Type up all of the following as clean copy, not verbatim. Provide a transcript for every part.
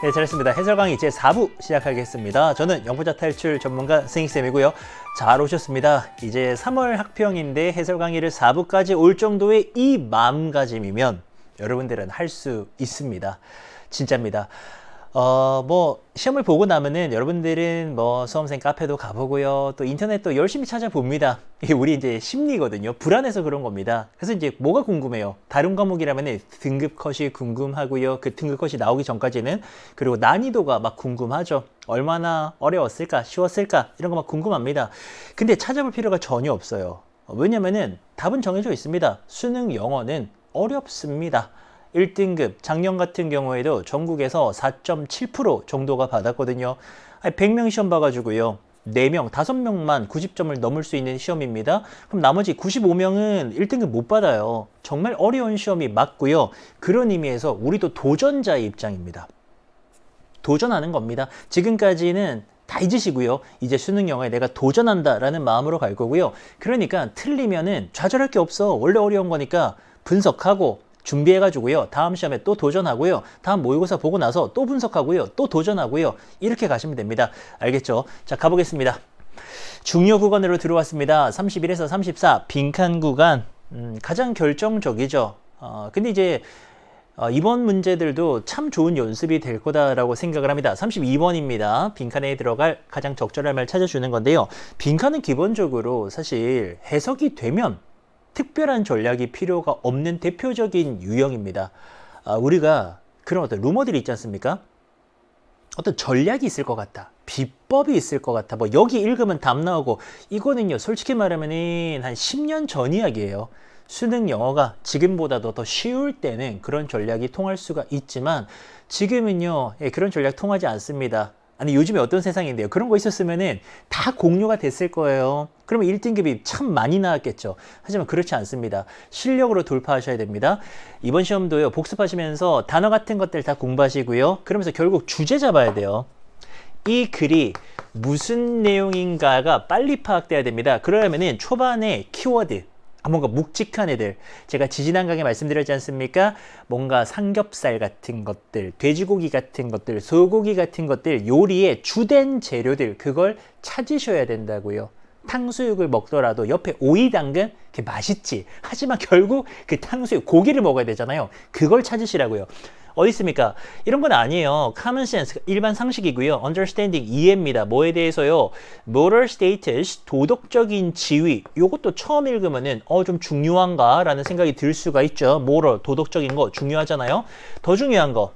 네, 잘했습니다. 해설 강의 제4부 시작하겠습니다. 저는 영포자 탈출 전문가 승익쌤이고요. 잘 오셨습니다. 이제 3월 학평인데 해설 강의를 4부까지 올 정도의 이 마음가짐이면 여러분들은 할 수 있습니다. 진짜입니다. 시험을 보고 나면은 여러분들은 수험생 카페도 가보고요. 또 인터넷도 열심히 찾아봅니다. 이게 우리 이제 심리거든요. 불안해서 그런 겁니다. 그래서 이제 뭐가 궁금해요? 다른 과목이라면은 등급 컷이 궁금하고요. 그 등급 컷이 나오기 전까지는. 그리고 난이도가 막 궁금하죠. 얼마나 어려웠을까? 쉬웠을까? 이런 거 막 궁금합니다. 근데 찾아볼 필요가 전혀 없어요. 왜냐면은 답은 정해져 있습니다. 수능 영어는 어렵습니다. 1등급 작년 같은 경우에도 전국에서 4.7% 정도가 받았거든요. 100명 시험 봐가지고요. 4명, 5명만 90점을 넘을 수 있는 시험입니다. 그럼 나머지 95명은 1등급 못 받아요. 정말 어려운 시험이 맞고요. 그런 의미에서 우리도 도전자의 입장입니다. 도전하는 겁니다. 지금까지는 다 잊으시고요. 이제 수능 영어에 내가 도전한다라는 마음으로 갈 거고요. 그러니까 틀리면은 좌절할 게 없어. 원래 어려운 거니까 분석하고 준비해가지고요. 다음 시험에 또 도전하고요. 다음 모의고사 보고 나서 또 분석하고요. 또 도전하고요. 이렇게 가시면 됩니다. 알겠죠? 자, 가보겠습니다. 중요 구간으로 들어왔습니다. 31에서 34 빈칸 구간 가장 결정적이죠. 근데 이제 이번 문제들도 참 좋은 연습이 될 거다라고 생각을 합니다. 32번입니다. 빈칸에 들어갈 가장 적절한 말 찾아주는 건데요. 빈칸은 기본적으로 사실 해석이 되면 특별한 전략이 필요가 없는 대표적인 유형입니다. 우리가 그런 어떤 루머들이 있지 않습니까? 어떤 전략이 있을 것 같다. 비법이 있을 것 같아. 여기 읽으면 답 나오고 이거는요. 솔직히 말하면 한 10년 전 이야기예요. 수능 영어가 지금보다도 더 쉬울 때는 그런 전략이 통할 수가 있지만 지금은요. 그런 전략 통하지 않습니다. 아니 요즘에 어떤 세상인데요. 그런 거 있었으면은 다 공유가 됐을 거예요. 그러면 1등급이 참 많이 나왔겠죠. 하지만 그렇지 않습니다. 실력으로 돌파하셔야 됩니다. 이번 시험도요. 복습하시면서 단어 같은 것들 다 공부하시고요. 그러면서 결국 주제 잡아야 돼요. 이 글이 무슨 내용인가가 빨리 파악돼야 됩니다. 그러려면은 초반에 키워드 뭔가 묵직한 애들, 제가 지지난 강에 말씀드렸지 않습니까? 뭔가 삼겹살 같은 것들, 돼지고기 같은 것들, 소고기 같은 것들, 요리의 주된 재료들, 그걸 찾으셔야 된다고요. 탕수육을 먹더라도 옆에 오이 당근, 그게 맛있지. 하지만 결국 그 탕수육, 고기를 먹어야 되잖아요. 그걸 찾으시라고요. 어디 있습니까? 이런 건 아니에요. common sense, 일반 상식이고요. understanding, 이해입니다. 뭐에 대해서요? moral status, 도덕적인 지위. 요것도 처음 읽으면은 좀 중요한가? 라는 생각이 들 수가 있죠. moral, 도덕적인 거 중요하잖아요. 더 중요한 거.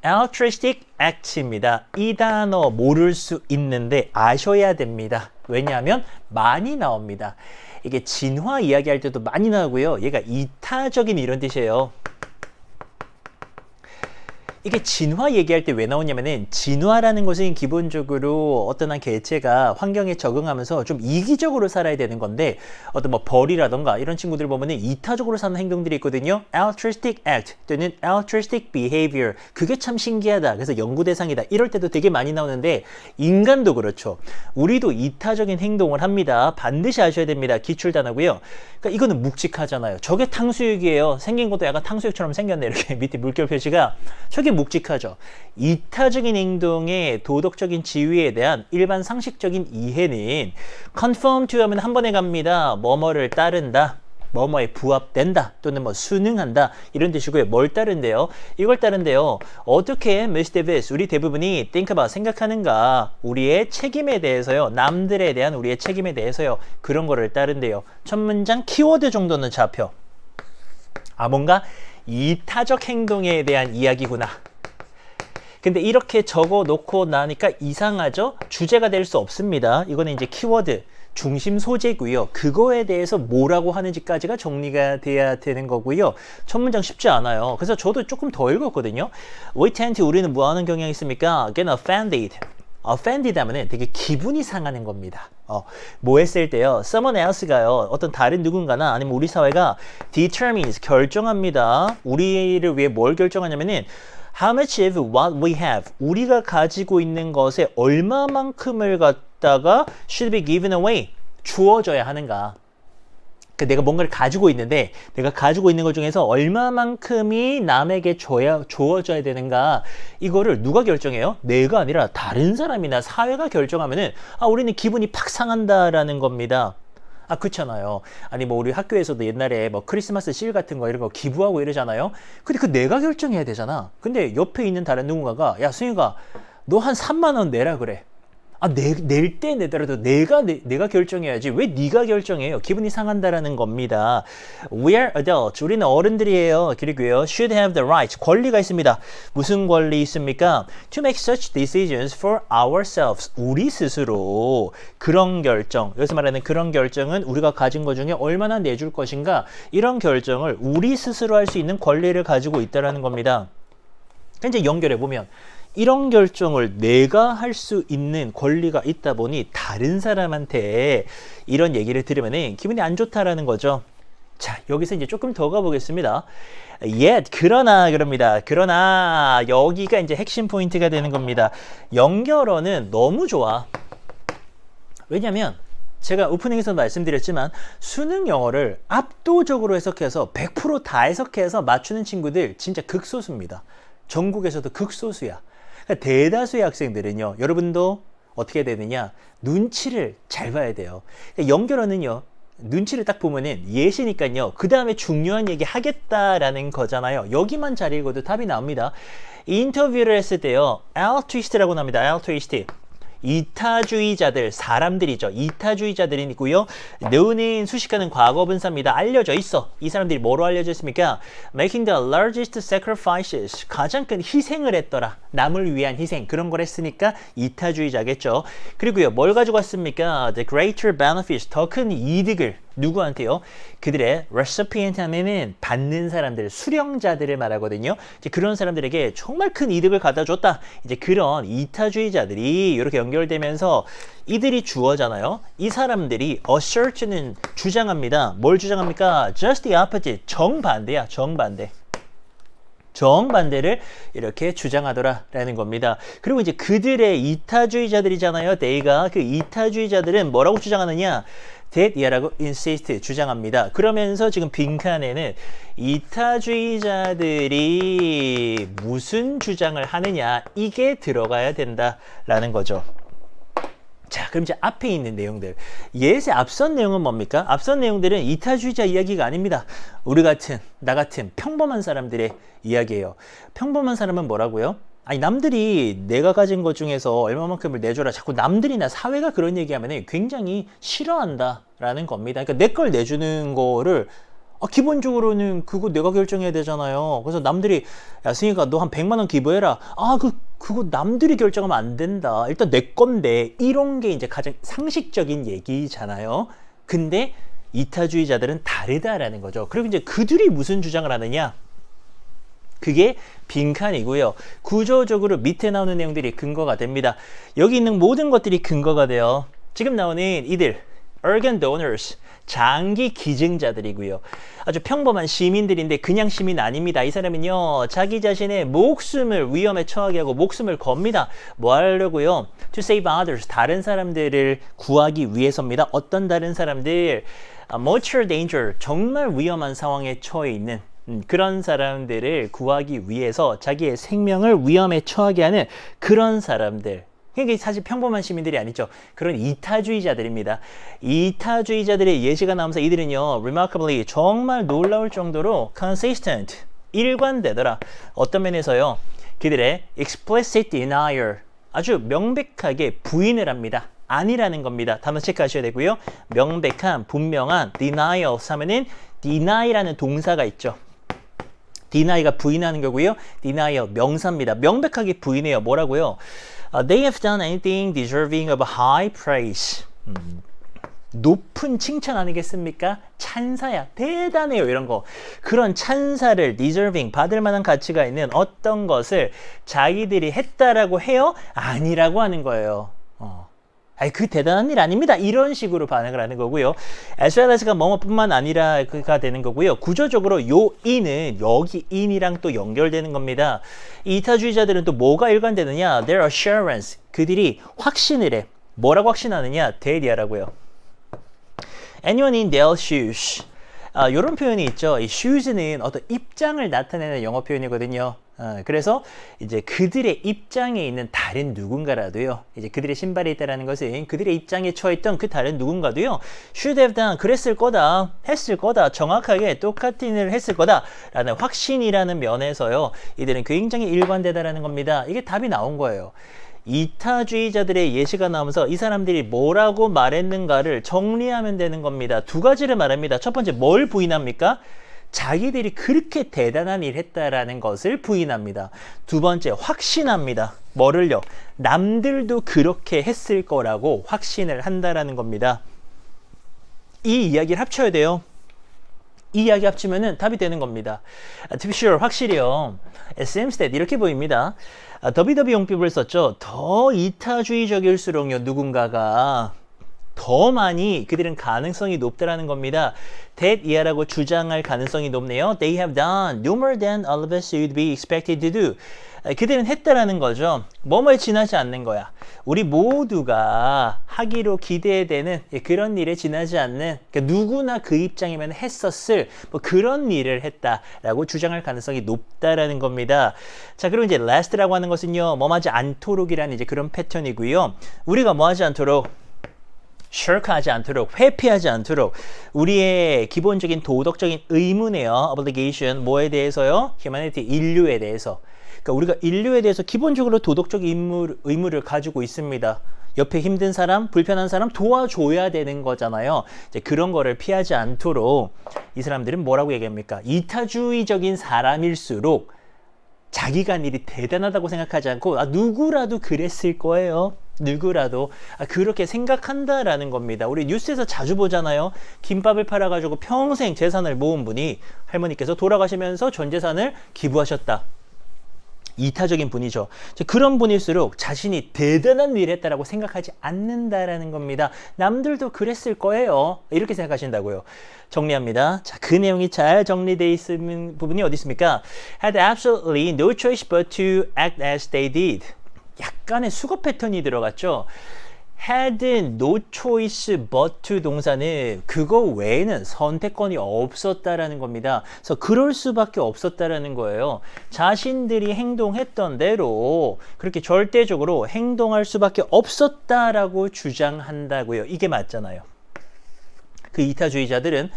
altruistic act입니다. 이 단어 모를 수 있는데 아셔야 됩니다. 왜냐하면 많이 나옵니다. 이게 진화 이야기할 때도 많이 나오고요. 얘가 이타적인 이런 뜻이에요. 이게 진화 얘기할 때 왜 나오냐면은 진화라는 것은 기본적으로 어떤 한 개체가 환경에 적응하면서 좀 이기적으로 살아야 되는 건데 어떤 벌이라던가 이런 친구들 보면은 이타적으로 사는 행동들이 있거든요. altruistic act 또는 altruistic behavior. 그게 참 신기하다. 그래서 연구 대상이다. 이럴 때도 되게 많이 나오는데 인간도 그렇죠. 우리도 이타적인 행동을 합니다. 반드시 아셔야 됩니다. 기출 단어고요. 그러니까 이거는 묵직하잖아요. 저게 탕수육이에요. 생긴 것도 약간 탕수육처럼 생겼네. 이렇게 밑에 물결 표시가. 저게 묵직하죠. 이타적인 행동의 도덕적인 지위에 대한 일반 상식적인 이해는 conform to 하면 한 번에 갑니다. 뭐뭐를 따른다. 뭐뭐에 부합된다. 또는 순응한다. 이런 뜻이고요. 뭘 따른대요? 이걸 따른대요. 어떻게 most of us, 우리 대부분이 think about, 생각하는가? 우리의 책임에 대해서요. 남들에 대한 우리의 책임에 대해서요. 그런 거를 따른대요. 첫 문장 키워드 정도는 잡혀. 뭔가 이타적 행동에 대한 이야기구나. 근데 이렇게 적어 놓고 나니까 이상하죠? 주제가 될 수 없습니다. 이거는 이제 키워드, 중심 소재고요. 그거에 대해서 뭐라고 하는지까지가 정리가 돼야 되는 거고요. 첫 문장 쉽지 않아요. 그래서 저도 조금 더 읽었거든요. We tend to, 우리는 뭐 하는 경향이 있습니까? Get offended. offended 하면은 되게 기분이 상하는 겁니다. 뭐 했을 때요? someone else가요. 어떤 다른 누군가나 아니면 우리 사회가 determines, 결정합니다. 우리를 위해 뭘 결정하냐면은 how much of what we have, 우리가 가지고 있는 것의 얼마만큼을 갖다가 should be given away, 주어져야 하는가. 내가 뭔가를 가지고 있는데 내가 가지고 있는 것 중에서 얼마만큼이 남에게 주어져야 되는가 이거를 누가 결정해요? 내가 아니라 다른 사람이나 사회가 결정하면은 우리는 기분이 팍 상한다라는 겁니다. 그렇잖아요. 아니 뭐 우리 학교에서도 옛날에 뭐 크리스마스 실 같은 거 이런 거 기부하고 이러잖아요. 근데 그 내가 결정해야 되잖아. 근데 옆에 있는 다른 누군가가 야 승희가 너 한 3만 원 내라 그래. 낼 때 내더라도 내가 결정해야지 왜 네가 결정해요? 기분이 상한다라는 겁니다. We are adults. 우리는 어른들이에요. 그리고요, should have the right. 권리가 있습니다. 무슨 권리 있습니까? To make such decisions for ourselves. 우리 스스로 그런 결정. 여기서 말하는 그런 결정은 우리가 가진 것 중에 얼마나 내줄 것인가. 이런 결정을 우리 스스로 할 수 있는 권리를 가지고 있다라는 겁니다. 이제 연결해 보면. 이런 결정을 내가 할 수 있는 권리가 있다 보니 다른 사람한테 이런 얘기를 들으면 기분이 안 좋다라는 거죠. 자, 여기서 이제 조금 더 가보겠습니다. Yet, 그럽니다. 그러나 여기가 이제 핵심 포인트가 되는 겁니다. 연결어는 너무 좋아. 왜냐면 제가 오프닝에서 말씀드렸지만 수능 영어를 압도적으로 해석해서 100% 다 해석해서 맞추는 친구들 진짜 극소수입니다. 전국에서도 극소수야. 그러니까 대다수의 학생들은요, 여러분도 어떻게 되느냐, 눈치를 잘 봐야 돼요. 그러니까 연결어는요, 눈치를 딱 보면은 예시니까요, 그 다음에 중요한 얘기 하겠다라는 거잖아요. 여기만 잘 읽어도 답이 나옵니다. 인터뷰를 했을 때요, altruist라고 나옵니다. altruist. 이타주의자들, 사람들이죠. 이타주의자들이고요. 너는 수식하는 과거분사입니다. 알려져 있어. 이 사람들이 뭐로 알려져 있습니까? Making the largest sacrifices. 가장 큰 희생을 했더라. 남을 위한 희생. 그런 걸 했으니까 이타주의자겠죠. 그리고요. 뭘 가지고 왔습니까? The greater benefits. 더 큰 이득을. 누구한테요? 그들의 recipient 하면은 받는 사람들, 수령자들을 말하거든요. 이제 그런 사람들에게 정말 큰 이득을 갖다 줬다. 이제 그런 이타주의자들이 이렇게 연결되면서 이들이 주어잖아요. 이 사람들이 assert는 주장합니다. 뭘 주장합니까? Just the opposite. 정반대야. 정반대. 정반대를 이렇게 주장하더라라는 겁니다. 그리고 이제 그들의 이타주의자들이잖아요. they가 그 이타주의자들은 뭐라고 주장하느냐? that이라고 insist 주장합니다. 그러면서 지금 빈칸에는 이타주의자들이 무슨 주장을 하느냐 이게 들어가야 된다라는 거죠. 자, 그럼 이제 앞에 있는 내용들. 예세 앞선 내용은 뭡니까? 앞선 내용들은 이타주의자 이야기가 아닙니다. 우리 같은, 나 같은 평범한 사람들의 이야기예요. 평범한 사람은 뭐라고요? 아니 남들이 내가 가진 것 중에서 얼마만큼을 내줘라. 자꾸 남들이나 사회가 그런 얘기하면 굉장히 싫어한다라는 겁니다. 그러니까 내 걸 내주는 거를 기본적으로는 그거 내가 결정해야 되잖아요. 그래서 남들이 야 승희가 너 한 100만 원 기부해라. 그거 남들이 결정하면 안 된다. 일단 내 건데 이런 게 이제 가장 상식적인 얘기잖아요. 근데 이타주의자들은 다르다라는 거죠. 그리고 이제 그들이 무슨 주장을 하느냐? 그게 빈칸이고요. 구조적으로 밑에 나오는 내용들이 근거가 됩니다. 여기 있는 모든 것들이 근거가 돼요. 지금 나오는 이들 organ donors, 장기 기증자들이고요. 아주 평범한 시민들인데 그냥 시민 아닙니다. 이 사람은요, 자기 자신의 목숨을 위험에 처하게 하고 목숨을 겁니다. 뭐 하려고요? To save others, 다른 사람들을 구하기 위해서입니다. 어떤 다른 사람들? Mutual danger, 정말 위험한 상황에 처해 있는 그런 사람들을 구하기 위해서 자기의 생명을 위험에 처하게 하는 그런 사람들. 그게 사실 평범한 시민들이 아니죠. 그런 이타주의자들입니다. 이타주의자들의 예시가 나오면서 이들은요, remarkably 정말 놀라울 정도로 consistent, 일관되더라. 어떤 면에서요, 그들의 explicit denial, 아주 명백하게 부인을 합니다. 아니라는 겁니다. 단어 체크하셔야 되고요. 명백한, 분명한 denial 하면은 deny라는 동사가 있죠. deny가 부인하는 거고요. denial 명사입니다. 명백하게 부인해요. 뭐라고요? They have done anything deserving of high praise. 높은 칭찬 아니겠습니까? 찬사야. 대단해요. 이런 거. 그런 찬사를 deserving, 받을 만한 가치가 있는 어떤 것을 자기들이 했다라고 해요? 아니라고 하는 거예요. 그 대단한 일 아닙니다. 이런 식으로 반응을 하는 거고요. as well as가 뭐뭐뿐만 아니라가 되는 거고요. 구조적으로 요 in은 여기 in이랑 또 연결되는 겁니다. 이타주의자들은 또 뭐가 일관되느냐? Their assurance. 그들이 확신을 해. 뭐라고 확신하느냐? that이라고요. anyone in their shoes. 이런 표현이 있죠. 이 shoes는 어떤 입장을 나타내는 영어 표현이거든요. 그래서 이제 그들의 입장에 있는 다른 누군가라도요. 이제 그들의 신발에 있다라는 것은 그들의 입장에 처했던 그 다른 누군가도요. should have done, 그랬을 거다, 했을 거다, 정확하게 똑같은 일을 했을 거다라는 확신이라는 면에서요. 이들은 굉장히 일관되다라는 겁니다. 이게 답이 나온 거예요. 이타주의자들의 예시가 나오면서 이 사람들이 뭐라고 말했는가를 정리하면 되는 겁니다. 두 가지를 말합니다. 첫 번째, 뭘 부인합니까? 자기들이 그렇게 대단한 일을 했다라는 것을 부인합니다. 두 번째, 확신합니다. 뭐를요? 남들도 그렇게 했을 거라고 확신을 한다라는 겁니다. 이 이야기를 합쳐야 돼요. 이 이야기 합치면은 답이 되는 겁니다. To be sure, 확실히요. It seems that 이렇게 보입니다. 더비 용법을 썼죠. 더 이타주의적일수록요, 누군가가 더 많이 그들은 가능성이 높다라는 겁니다. that 이하라고 주장할 가능성이 높네요. They have done no more than all of us would be expected to do. 그들은 했다라는 거죠. 뭐뭐에 지나지 않는 거야. 우리 모두가 하기로 기대되는 그런 일에 지나지 않는, 그러니까 누구나 그 입장이면 했었을 뭐 그런 일을 했다라고 주장할 가능성이 높다라는 겁니다. 자, 그리고 이제 last라고 하는 것은요, 뭐하지 않도록이라는 이제 그런 패턴이고요. 우리가 뭐하지 않도록, shirk하지 않도록, 회피하지 않도록 우리의 기본적인 도덕적인 의무네요. obligation, 뭐에 대해서요? humanity, 인류에 대해서. 그러니까 우리가 인류에 대해서 기본적으로 도덕적 의무를 가지고 있습니다. 옆에 힘든 사람, 불편한 사람 도와줘야 되는 거잖아요. 이제 그런 거를 피하지 않도록 이 사람들은 뭐라고 얘기합니까? 이타주의적인 사람일수록 자기가 한 일이 대단하다고 생각하지 않고 누구라도 그랬을 거예요. 누구라도 그렇게 생각한다라는 겁니다. 우리 뉴스에서 자주 보잖아요. 김밥을 팔아가지고 평생 재산을 모은 분이 할머니께서 돌아가시면서 전 재산을 기부하셨다. 이타적인 분이죠. 그런 분일수록 자신이 대단한 일을 했다라고 생각하지 않는다라는 겁니다. 남들도 그랬을 거예요. 이렇게 생각하신다고요. 정리합니다. 자, 그 내용이 잘 정리되어 있는 부분이 어디 있습니까? Had absolutely no choice but to act as they did. 약간의 수거 패턴이 들어갔죠. had no choice but to 동사는 그거 외에는 선택권이 없었다라는 겁니다. 그래서 그럴 수밖에 없었다라는 거예요. 자신들이 행동했던 대로 그렇게 절대적으로 행동할 수밖에 없었다라고 주장한다고요. 이게 맞잖아요. 그 이타주의자들은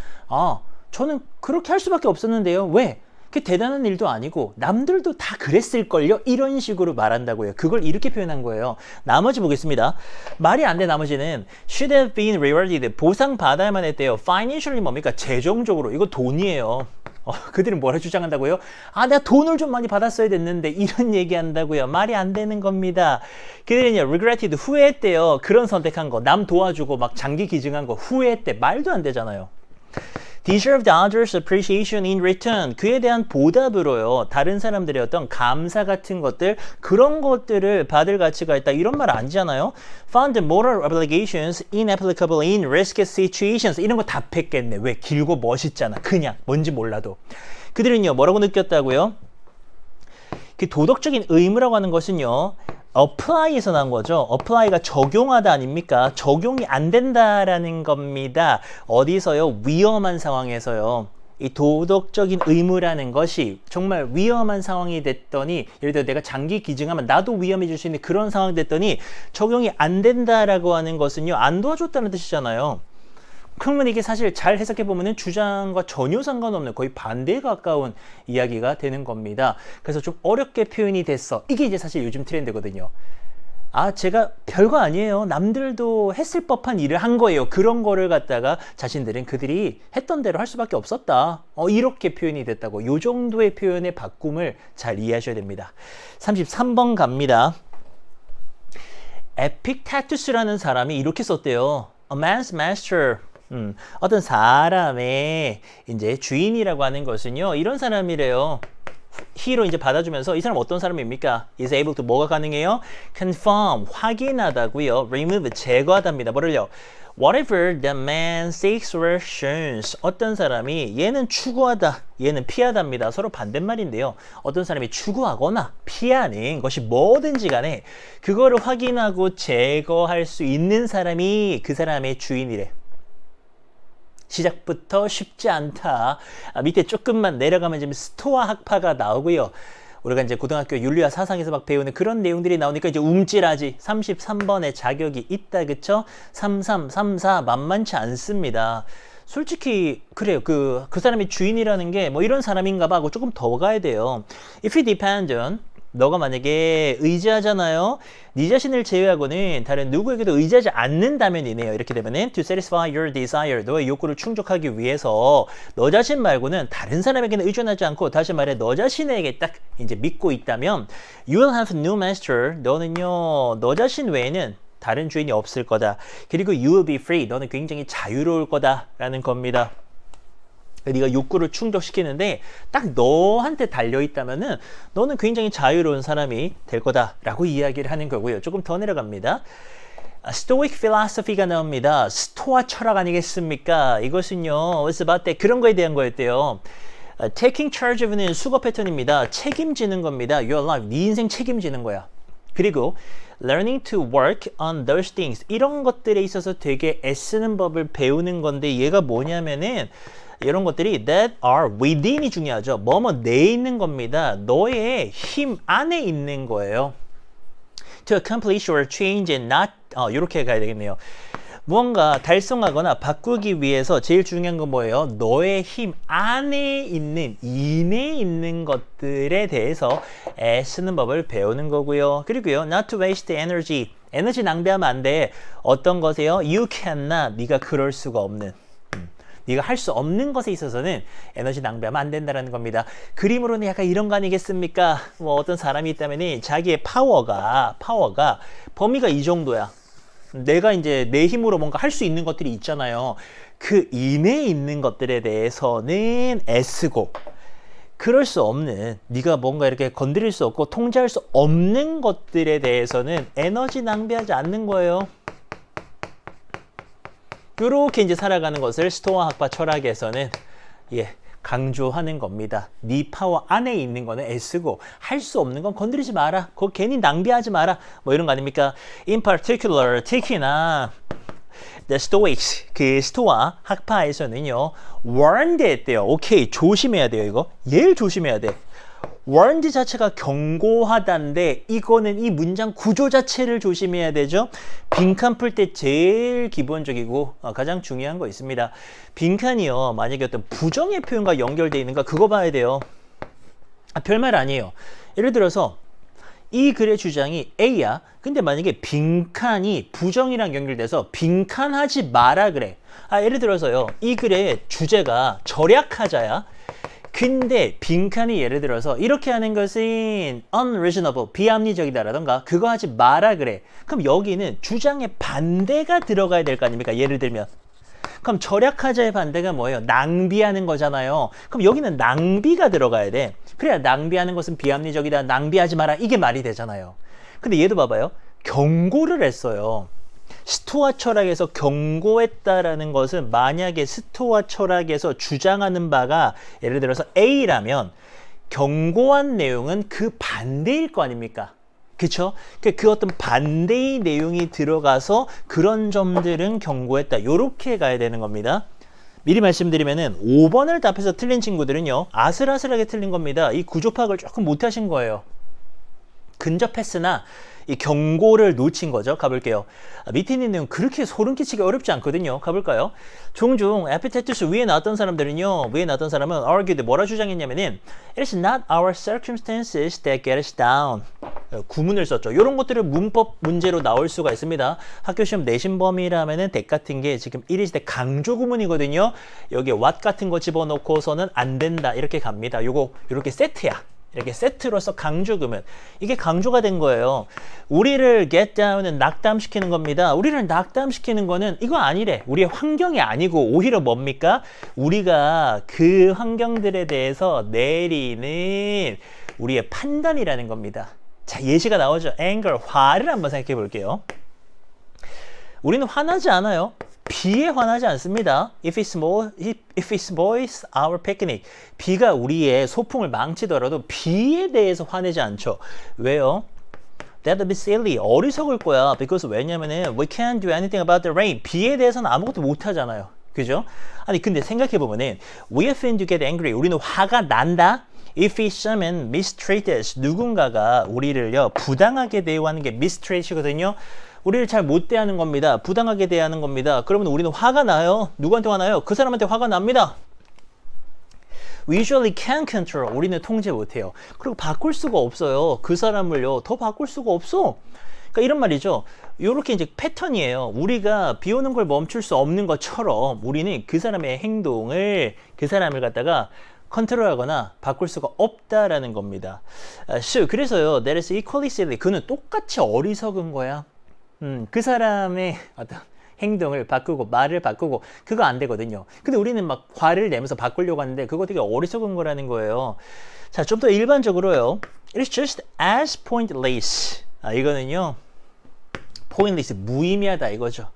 저는 그렇게 할 수밖에 없었는데요. 왜? 그 대단한 일도 아니고 남들도 다 그랬을걸요? 이런 식으로 말한다고요. 그걸 이렇게 표현한 거예요. 나머지 보겠습니다. 말이 안 돼 나머지는 should have been rewarded. 보상받아야만 했대요. financially 뭡니까? 재정적으로. 이거 돈이에요. 그들은 뭐라 주장한다고요? 내가 돈을 좀 많이 받았어야 됐는데 이런 얘기한다고요. 말이 안 되는 겁니다. 그들은요, regretted, 후회했대요. 그런 선택한 거, 남 도와주고 막 장기 기증한 거 후회했대. 말도 안 되잖아요. deserved others' appreciation in return. 그에 대한 보답으로요. 다른 사람들의 어떤 감사 같은 것들, 그런 것들을 받을 가치가 있다. 이런 말 아니잖아요. found moral obligations inapplicable in risky situations. 이런 거 답했겠네. 왜? 길고 멋있잖아. 그냥 뭔지 몰라도. 그들은요, 뭐라고 느꼈다고요? 그 도덕적인 의무라고 하는 것은요, apply에서 난 거죠. apply가 적용하다 아닙니까? 적용이 안 된다라는 겁니다. 어디서요? 위험한 상황에서요. 이 도덕적인 의무라는 것이 정말 위험한 상황이 됐더니, 예를 들어 내가 장기 기증하면 나도 위험해질 수 있는 그런 상황이 됐더니 적용이 안 된다라고 하는 것은요, 안 도와줬다는 뜻이잖아요. 그러면 이게 사실 잘 해석해보면 주장과 전혀 상관없는 거의 반대에 가까운 이야기가 되는 겁니다. 그래서 좀 어렵게 표현이 됐어. 이게 이제 사실 요즘 트렌드거든요. 제가 별거 아니에요. 남들도 했을 법한 일을 한 거예요. 그런 거를 갖다가 자신들은 그들이 했던 대로 할 수밖에 없었다. 이렇게 표현이 됐다고. 요 정도의 표현의 바꿈을 잘 이해하셔야 됩니다. 33번 갑니다. 에픽타투스라는 사람이 이렇게 썼대요. A man's master. 어떤 사람의 이제 주인이라고 하는 것은요, 이런 사람이래요. he로 이제 받아주면서 이 사람 어떤 사람입니까? is able to 뭐가 가능해요? confirm 확인하다고요. remove 제거하답니다. 뭐를요? whatever the man seeks or shuns. 어떤 사람이 얘는 추구하다, 얘는 피하답니다. 서로 반대말인데요. 어떤 사람이 추구하거나 피하는 것이 뭐든지 간에 그거를 확인하고 제거할 수 있는 사람이 그 사람의 주인이래. 시작부터 쉽지 않다. 밑에 조금만 내려가면 지금 스토아 학파가 나오고요. 우리가 이제 고등학교 윤리와 사상에서 막 배우는 그런 내용들이 나오니까 이제 움찔하지. 33번의 자격이 있다, 그쵸? 33, 34 만만치 않습니다. 솔직히 그래요. 그 사람이 주인이라는 게 뭐 이런 사람인가 봐 하고 조금 더 가야 돼요. If you depend on, 너가 만약에 의지하잖아요. 네 자신을 제외하고는 다른 누구에게도 의지하지 않는다면이네요. 이렇게 되면은 to satisfy your desire, 너의 욕구를 충족하기 위해서 너 자신 말고는 다른 사람에게는 의존하지 않고, 다시 말해 너 자신에게 딱 이제 믿고 있다면 you will have no master, 너는요 너 자신 외에는 다른 주인이 없을 거다. 그리고 you will be free, 너는 굉장히 자유로울 거다라는 겁니다. 네가 욕구를 충족시키는데 딱 너한테 달려있다면은 너는 굉장히 자유로운 사람이 될 거다라고 이야기를 하는 거고요. 조금 더 내려갑니다. Stoic philosophy가 나옵니다. 스토아 철학 아니겠습니까? 이것은요, what's about that? 그런 거에 대한 거였대요. Taking charge of는 수거 패턴입니다. 책임지는 겁니다. Your life, 네 인생 책임지는 거야. 그리고 learning to work on those things, 이런 것들에 있어서 되게 애쓰는 법을 배우는 건데, 얘가 뭐냐면은 이런 것들이 that are within이 중요하죠. 뭐뭐 내에 있는 겁니다. 너의 힘 안에 있는 거예요. To accomplish or change and not, 이렇게 가야 되겠네요. 무언가 달성하거나 바꾸기 위해서 제일 중요한 건 뭐예요? 너의 힘 안에 있는, 이내에 있는 것들에 대해서 애쓰는 법을 배우는 거고요. 그리고요, not to waste energy. 에너지 낭비하면 안 돼. 어떤 것에요? You cannot. 네가 그럴 수가 없는. 네가 할 수 없는 것에 있어서는 에너지 낭비하면 안 된다는 겁니다. 그림으로는 약간 이런 거 아니겠습니까? 뭐 어떤 사람이 있다면 자기의 파워가 범위가 이 정도야. 내가 이제 내 힘으로 뭔가 할 수 있는 것들이 있잖아요. 그 이내에 있는 것들에 대해서는 애쓰고, 그럴 수 없는, 네가 뭔가 이렇게 건드릴 수 없고 통제할 수 없는 것들에 대해서는 에너지 낭비하지 않는 거예요. 이렇게 이제 살아가는 것을 스토아 학파 철학에서는 강조하는 겁니다. 네 파워 안에 있는 거는 애쓰고, 할 수 없는 건 건드리지 마라. 그거 괜히 낭비하지 마라. 뭐 이런 거 아닙니까? In particular, 특히나 The Stoics, 그 스토아 학파에서는요, warned 했대요. 오케이, 조심해야 돼요. 이거 얘를 조심해야 돼. warned 자체가 경고하다인데, 이거는 이 문장 구조 자체를 조심해야 되죠. 빈칸 풀 때 제일 기본적이고 가장 중요한 거 있습니다. 빈칸이요, 만약에 어떤 부정의 표현과 연결되어 있는가, 그거 봐야 돼요. 별말 아니에요. 예를 들어서 이 글의 주장이 A야. 근데 만약에 빈칸이 부정이랑 연결돼서 빈칸하지 마라 그래. 예를 들어서요, 이 글의 주제가 절약하자야. 근데 빈칸이 예를 들어서 이렇게 하는 것은 unreasonable, 비합리적이다라던가 그거 하지 마라 그래. 그럼 여기는 주장의 반대가 들어가야 될 거 아닙니까? 예를 들면 그럼 절약하자의 반대가 뭐예요? 낭비하는 거잖아요. 그럼 여기는 낭비가 들어가야 돼. 그래야 낭비하는 것은 비합리적이다, 낭비하지 마라, 이게 말이 되잖아요. 근데 얘도 봐봐요. 경고를 했어요. 스토아 철학에서 경고했다라는 것은, 만약에 스토아 철학에서 주장하는 바가 예를 들어서 A라면 경고한 내용은 그 반대일 거 아닙니까? 그쵸? 그 어떤 반대의 내용이 들어가서 그런 점들은 경고했다. 요렇게 가야 되는 겁니다. 미리 말씀드리면은 5번을 답해서 틀린 친구들은요, 아슬아슬하게 틀린 겁니다. 이 구조 파악을 조금 못하신 거예요. 근접했으나 이 경고를 놓친 거죠. 가볼게요. 밑에 있는 내용 그렇게 소름 끼치기 어렵지 않거든요. 가볼까요? 종종 에피테투스 위에 나왔던 사람들은요, 위에 나왔던 사람은 argued, 뭐라 주장했냐면은 It's not our circumstances that get us down. 구문을 썼죠. 이런 것들을 문법 문제로 나올 수가 있습니다. 학교 시험 내신 범위라면은 덱 같은 게 지금 1일 때 강조 구문이거든요. 여기에 what 같은 거 집어넣고서는 안 된다, 이렇게 갑니다. 요거 이렇게 세트야. 이렇게 세트로서 강조 구문, 이게 강조가 된 거예요. 우리를 get down은 낙담시키는 겁니다. 우리를 낙담시키는 거는 이거 아니래. 우리의 환경이 아니고 오히려 뭡니까? 우리가 그 환경들에 대해서 내리는 우리의 판단이라는 겁니다. 자, 예시가 나오죠. anger, 화를 한번 생각해 볼게요. 우리는 화나지 않아요. 비에 화나지 않습니다. If it spoils our picnic. 비가 우리의 소풍을 망치더라도 비에 대해서 화내지 않죠. 왜요? That'd be silly. 어리석을 거야. Because 왜냐면은 we can't do anything about the rain. 비에 대해서는 아무것도 못 하잖아요. 그죠? 아니 근데 생각해보면은 we often to get angry. 우리는 화가 난다. If someone mistreat us. 누군가가 우리를요 부당하게 대우하는 게 mistreat이거든요. 우리를 잘 못 대하는 겁니다. 부당하게 대하는 겁니다. 그러면 우리는 화가 나요. 누구한테 화나요? 그 사람한테 화가 납니다. We usually can't control. 우리는 통제 못해요. 그리고 바꿀 수가 없어요. 그 사람을요 더 바꿀 수가 없어. 그러니까 이런 말이죠. 이렇게 이제 패턴이에요. 우리가 비 오는 걸 멈출 수 없는 것처럼 우리는 그 사람의 행동을 그 사람을 갖다가 컨트롤하거나 바꿀 수가 없다라는 겁니다. 그래서요, that is equally silly. 그는 똑같이 어리석은 거야. 그 사람의 어떤 행동을 바꾸고 말을 바꾸고 그거 안 되거든요. 근데 우리는 막 화를 내면서 바꾸려고 하는데 그거 되게 어리석은 거라는 거예요. 자, 좀 더 일반적으로요. It's just as pointless. 이거는요. pointless, 무의미하다 이거죠.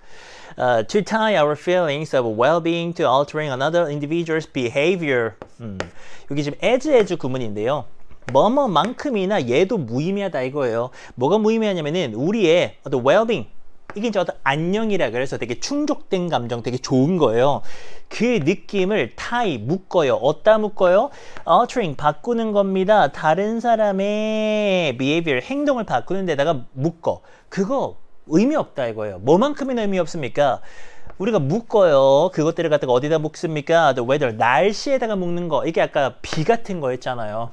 To tie our feelings of well-being to altering another individual's behavior. 여기 지금 as 구문인데요. 뭐뭐만큼이나 얘도 무의미하다 이거예요. 뭐가 무의미하냐면은 우리의 어떤 well-being, 이게 이제 어떤 안녕이라 그래서 되게 충족된 감정, 되게 좋은 거예요. 그 느낌을 tie, 묶어요. 어디다 묶어요? altering, 바꾸는 겁니다. 다른 사람의 behavior, 행동을 바꾸는 데다가 묶어. 그거 의미 없다 이거예요. 뭐만큼이나 의미 없습니까? 우리가 묶어요. 그것들을 갖다가 어디다 묶습니까? The weather, 날씨에다가 묶는 거. 이게 아까 비 같은 거였잖아요.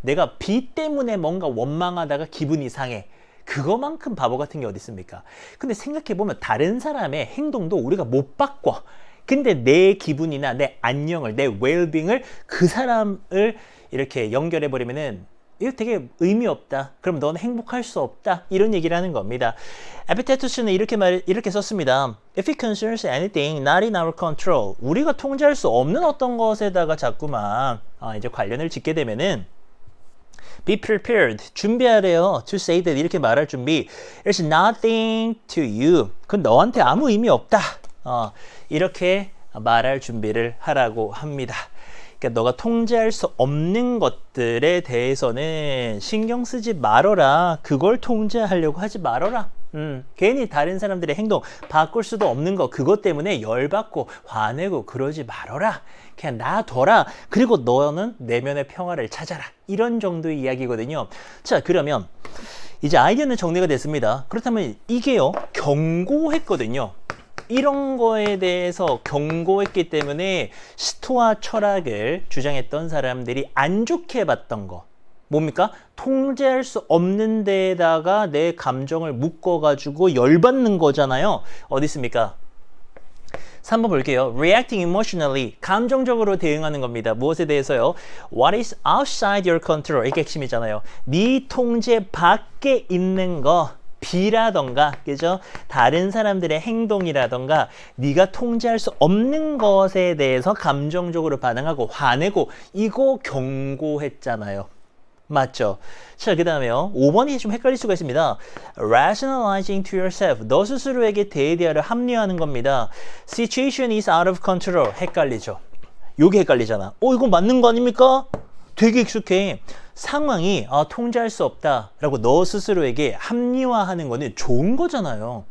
내가 비 때문에 뭔가 원망하다가 기분이 상해. 그거만큼 바보 같은 게 어디 있습니까? 근데 생각해보면 다른 사람의 행동도 우리가 못 바꿔. 근데 내 기분이나 내 안녕을, 내 웰빙을 그 사람을 이렇게 연결해버리면은 이거 되게 의미 없다. 그럼 너는 행복할 수 없다. 이런 얘기를 하는 겁니다. 에피테투스는 이렇게 썼습니다. If it concerns anything not in our control. 우리가 통제할 수 없는 어떤 것에다가 자꾸만 이제 관련을 짓게 되면은 be prepared. 준비하래요. To say that 이렇게 말할 준비. There's nothing to you. 그건 너한테 아무 의미 없다. 이렇게 말할 준비를 하라고 합니다. 그러니까 너가 통제할 수 없는 것들에 대해서는 신경 쓰지 말어라. 그걸 통제하려고 하지 말어라. 괜히 다른 사람들의 행동 바꿀 수도 없는 거 그것 때문에 열받고 화내고 그러지 말어라. 그냥 놔둬라. 그리고 너는 내면의 평화를 찾아라. 이런 정도의 이야기거든요. 자, 그러면 이제 아이디어는 정리가 됐습니다. 그렇다면 이게요 경고했거든요. 이런 거에 대해서 경고했기 때문에 스토아 철학을 주장했던 사람들이 안 좋게 봤던 거 뭡니까? 통제할 수 없는 데에다가 내 감정을 묶어가지고 열받는 거잖아요. 어디 있습니까? 3번 볼게요. Reacting emotionally. 감정적으로 대응하는 겁니다. 무엇에 대해서요? What is outside your control. 이게 핵심이잖아요. 네 통제 밖에 있는 거. 비라던가, 그죠? 다른 사람들의 행동이라던가 네가 통제할 수 없는 것에 대해서 감정적으로 반응하고 화내고 이거 경고했잖아요. 맞죠? 자, 그 다음에요. 5번이 좀 헷갈릴 수가 있습니다. Rationalizing to yourself. 너 스스로에게 대대하려 합리화하는 겁니다. Situation is out of control. 헷갈리죠? 요게 헷갈리잖아. 이거 맞는 거 아닙니까? 되게 익숙해. 상황이 통제할 수 없다 라고 너 스스로에게 합리화하는 거는 좋은 거잖아요.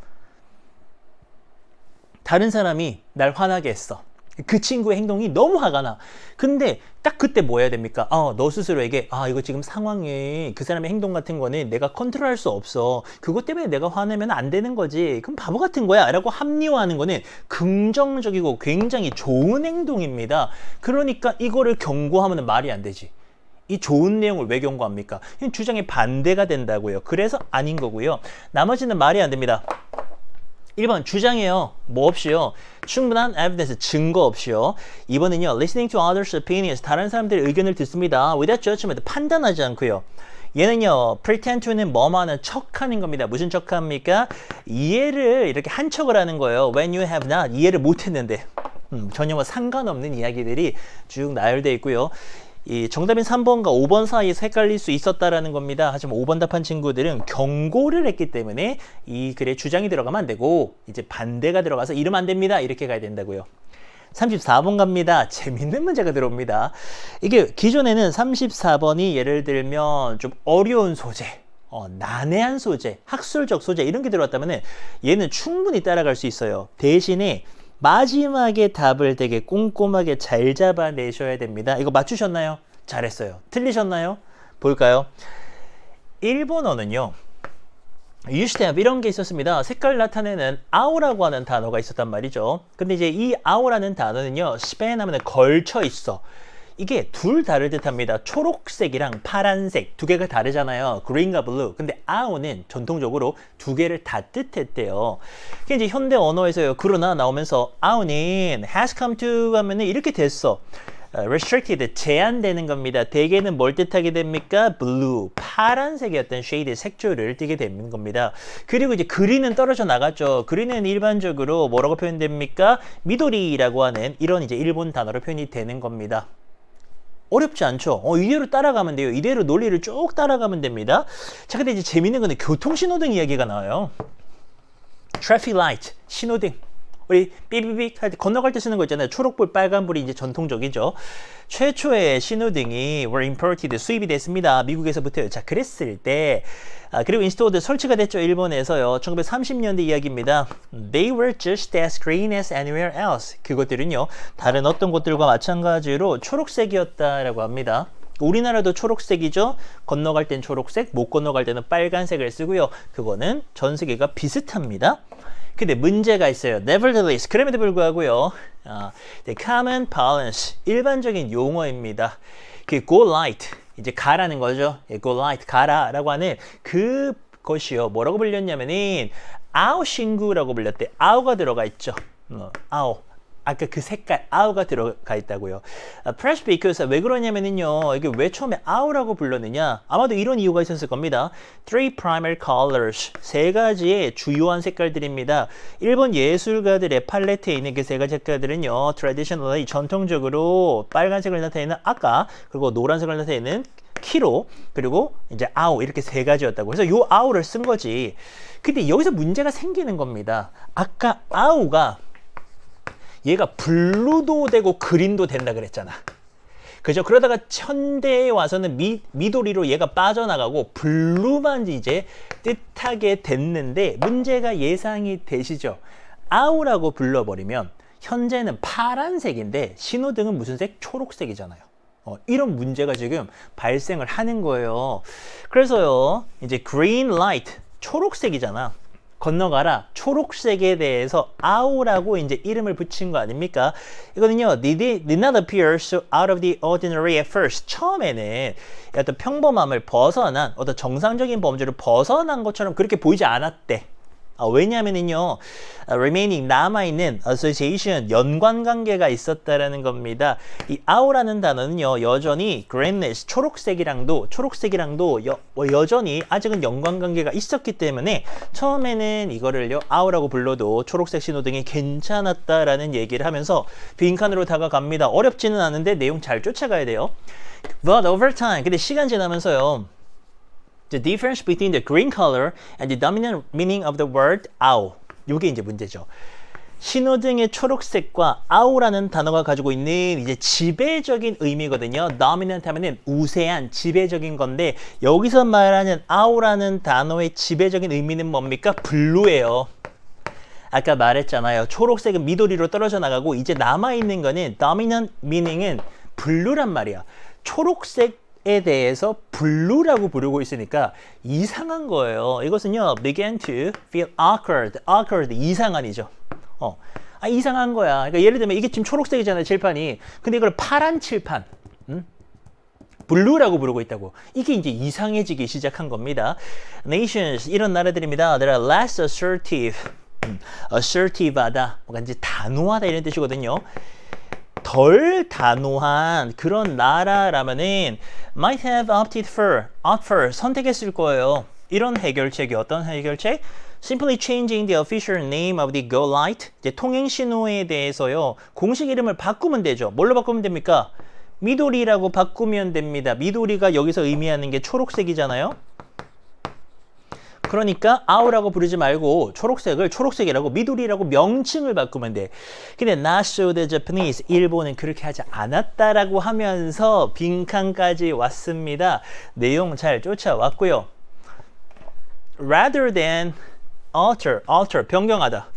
다른 사람이 날 화나게 했어. 그 친구의 행동이 너무 화가 나. 근데 딱 그때 뭐 해야 됩니까? 너 스스로에게 이거 지금 상황에 그 사람의 행동 같은 거는 내가 컨트롤할 수 없어. 그것 때문에 내가 화내면 안 되는 거지. 그럼 바보 같은 거야 라고 합리화하는 거는 긍정적이고 굉장히 좋은 행동입니다. 그러니까 이거를 경고하면 말이 안 되지. 이 좋은 내용을 왜 경고합니까? 주장에 반대가 된다고요. 그래서 아닌 거고요. 나머지는 말이 안 됩니다. 1번 주장이에요. 뭐 없이요? 충분한 evidence, 증거 없이요. 2번은요. Listening to others' opinions, 다른 사람들의 의견을 듣습니다. Without judgment, 판단하지 않고요. 얘는요. pretend to는 뭐뭐하는 척하는 겁니다. 무슨 척합니까? 이해를 이렇게 한 척을 하는 거예요. When you have not, 이해를 못했는데 전혀 뭐 상관없는 이야기들이 쭉 나열되어 있고요. 이 정답인 3번과 5번 사이에서 헷갈릴 수 있었다라는 겁니다. 하지만 5번 답한 친구들은 경고를 했기 때문에 이 글에 주장이 들어가면 안 되고 이제 반대가 들어가서 이러면 안 됩니다. 이렇게 가야 된다고요. 34번 갑니다. 재밌는 문제가 들어옵니다. 이게 기존에는 34번이 예를 들면 좀 어려운 소재, 난해한 소재, 학술적 소재 이런 게 들어왔다면 얘는 충분히 따라갈 수 있어요. 대신에 마지막에 답을 되게 꼼꼼하게 잘 잡아내셔야 됩니다. 이거 맞추셨나요? 잘했어요. 틀리셨나요? 볼까요? 일본어는요. used to have 이런 게 있었습니다. 색깔 나타내는 아오라고 하는 단어가 있었단 말이죠. 근데 이제 이 아오라는 단어는요. span 하면 걸쳐 있어. 이게 둘 다를 듯합니다. 초록색이랑 파란색 두 개가 다르잖아요. green과 blue. 근데 아오는 전통적으로 두 개를 다 뜻했대요. 그게 이제 현대 언어에서요. 그러나 나오면서 아오는 has come to 하면은 이렇게 됐어. restricted 제한되는 겁니다. 대개는 뭘 뜻하게 됩니까? blue 파란색의 어떤 shade 색조를 띠게 되는 겁니다. 그리고 이제 그린은 떨어져 나갔죠. 그린은 일반적으로 뭐라고 표현됩니까? 미도리라고 하는 이런 이제 일본 단어로 표현이 되는 겁니다. 어렵지 않죠? 이대로 따라가면 돼요. 이대로 논리를 쭉 따라가면 됩니다. 자, 근데 이제 재밌는 건 교통신호등 이야기가 나와요. traffic light, 신호등. 우리 삐삐삐 할 때 건너갈 때 쓰는 거 있잖아요. 초록불, 빨간불이 이제 전통적이죠. 최초의 신호등이 were imported, 수입이 됐습니다. 미국에서부터요. 자, 그랬을 때 그리고 인스톨드 설치가 됐죠. 일본에서요. 1930년대 이야기입니다. They were just as green as anywhere else. 그것들은요. 다른 어떤 곳들과 마찬가지로 초록색이었다라고 합니다. 우리나라도 초록색이죠. 건너갈 땐 초록색, 못 건너갈 때는 빨간색을 쓰고요. 그거는 전 세계가 비슷합니다. 근데 문제가 있어요. Nevertheless, 그럼에도 불구하고요. The common parlance, 일반적인 용어입니다. 그 go light, 이제 가라는 거죠. go light, 가라라고 하는 그것이요. 뭐라고 불렸냐면은 아우 신구라고 불렸대. 아우가 들어가 있죠. 아우. 아까 그 색깔 아우가 들어가 있다고요. Perhaps because 왜 그러냐면은요. 이게 왜 처음에 아우라고 불렀느냐? 아마도 이런 이유가 있었을 겁니다. Three primary colors. 세 가지의 주요한 색깔들입니다. 일본 예술가들의 팔레트에 있는 그 세 가지 색깔들은요. Traditionally 전통적으로 빨간색을 나타내는 아까 그리고 노란색을 나타내는 키로 그리고 이제 아우 이렇게 세 가지였다고. 그래서 요 아우를 쓴 거지. 근데 여기서 문제가 생기는 겁니다. 아까 아우가 얘가 블루도 되고 그린도 된다 그랬잖아. 그죠? 그러다가 현대에 와서는 미도리로 얘가 빠져나가고 블루만 이제 뜻하게 됐는데 문제가 예상이 되시죠? 아우라고 불러버리면 현재는 파란색인데 신호등은 무슨 색? 초록색이잖아요. 이런 문제가 지금 발생을 하는 거예요. 그래서요, 이제 green light, 초록색이잖아. 건너가라. 초록색에 대해서 아우라고 이제 이름을 붙인 거 아닙니까? 이거는요, did not appear so out of the ordinary at first. 처음에는 어떤 평범함을 벗어난, 어떤 정상적인 범주를 벗어난 것처럼 그렇게 보이지 않았대. 왜냐면은요, remaining 남아있는 association 연관관계가 있었다라는 겁니다. 이 아우라는 단어는요, 여전히 greenness 초록색이랑도 여전히 아직은 연관관계가 있었기 때문에 처음에는 이거를요 아우라고 불러도 초록색 신호등이 괜찮았다라는 얘기를 하면서 빈칸으로 다가갑니다. 어렵지는 않은데 내용 잘 쫓아가야 돼요. But over time, 근데 시간 지나면서요. The difference between the green color and the dominant meaning of the word owl. 이게 이제 문제죠. 신호등의 초록색과 아우라는 단어가 가지고 있는 이제 지배적인 의미거든요. dominant 하면은 우세한, 지배적인 건데 여기서 말하는 아우라는 단어의 지배적인 의미는 뭡니까? 블루예요. 아까 말했잖아요. 초록색은 미도리로 떨어져 나가고 이제 남아있는 거는 dominant meaning은 블루란 말이야. 초록색 에 대해서 블루라고 부르고 있으니까 이상한 거예요. 이것은요, began to feel awkward, 이상한이죠. 이상한 거야. 그러니까 예를 들면 이게 지금 초록색이잖아요, 칠판이. 근데 이걸 파란 칠판, 블루라고 부르고 있다고. 이게 이제 이상해지기 시작한 겁니다. Nations, 이런 나라들입니다. They are less assertive하다. 뭔가 이제 단호하다 이런 뜻이거든요. 덜 단호한 그런 나라라면은 might have opted for 선택했을 거예요. 이런 해결책이 어떤 해결책? Simply changing the official name of the go light. 이제 통행 신호에 대해서요. 공식 이름을 바꾸면 되죠. 뭘로 바꾸면 됩니까? 미도리라고 바꾸면 됩니다. 미도리가 여기서 의미하는 게 초록색이잖아요. 그러니까 아우라고 부르지 말고 초록색을 초록색이라고 미도리라고 명칭을 바꾸면 돼. 근데 not so the Japanese, 일본은 그렇게 하지 않았다라고 하면서 빈칸까지 왔습니다. 내용 잘 쫓아왔고요. Rather than alter, 변경하다.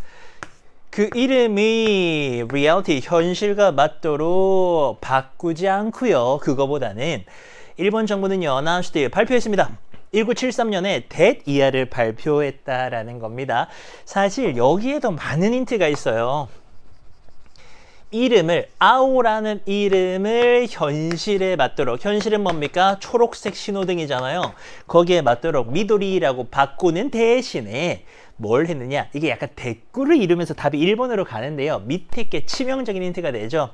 그 이름이 reality, 현실과 맞도록 바꾸지 않고요. 그거보다는 일본 정부는요, announced, 발표했습니다. 1973년에 that 이하를 발표했다라는 겁니다. 사실 여기에도 많은 힌트가 있어요. 이름을 아오라는 이름을 현실에 맞도록, 현실은 뭡니까? 초록색 신호등이잖아요. 거기에 맞도록 미도리라고 바꾸는 대신에 뭘 했느냐? 이게 약간 대꾸를 이루면서 답이 1번으로 가는데요. 밑에 게 치명적인 힌트가 되죠.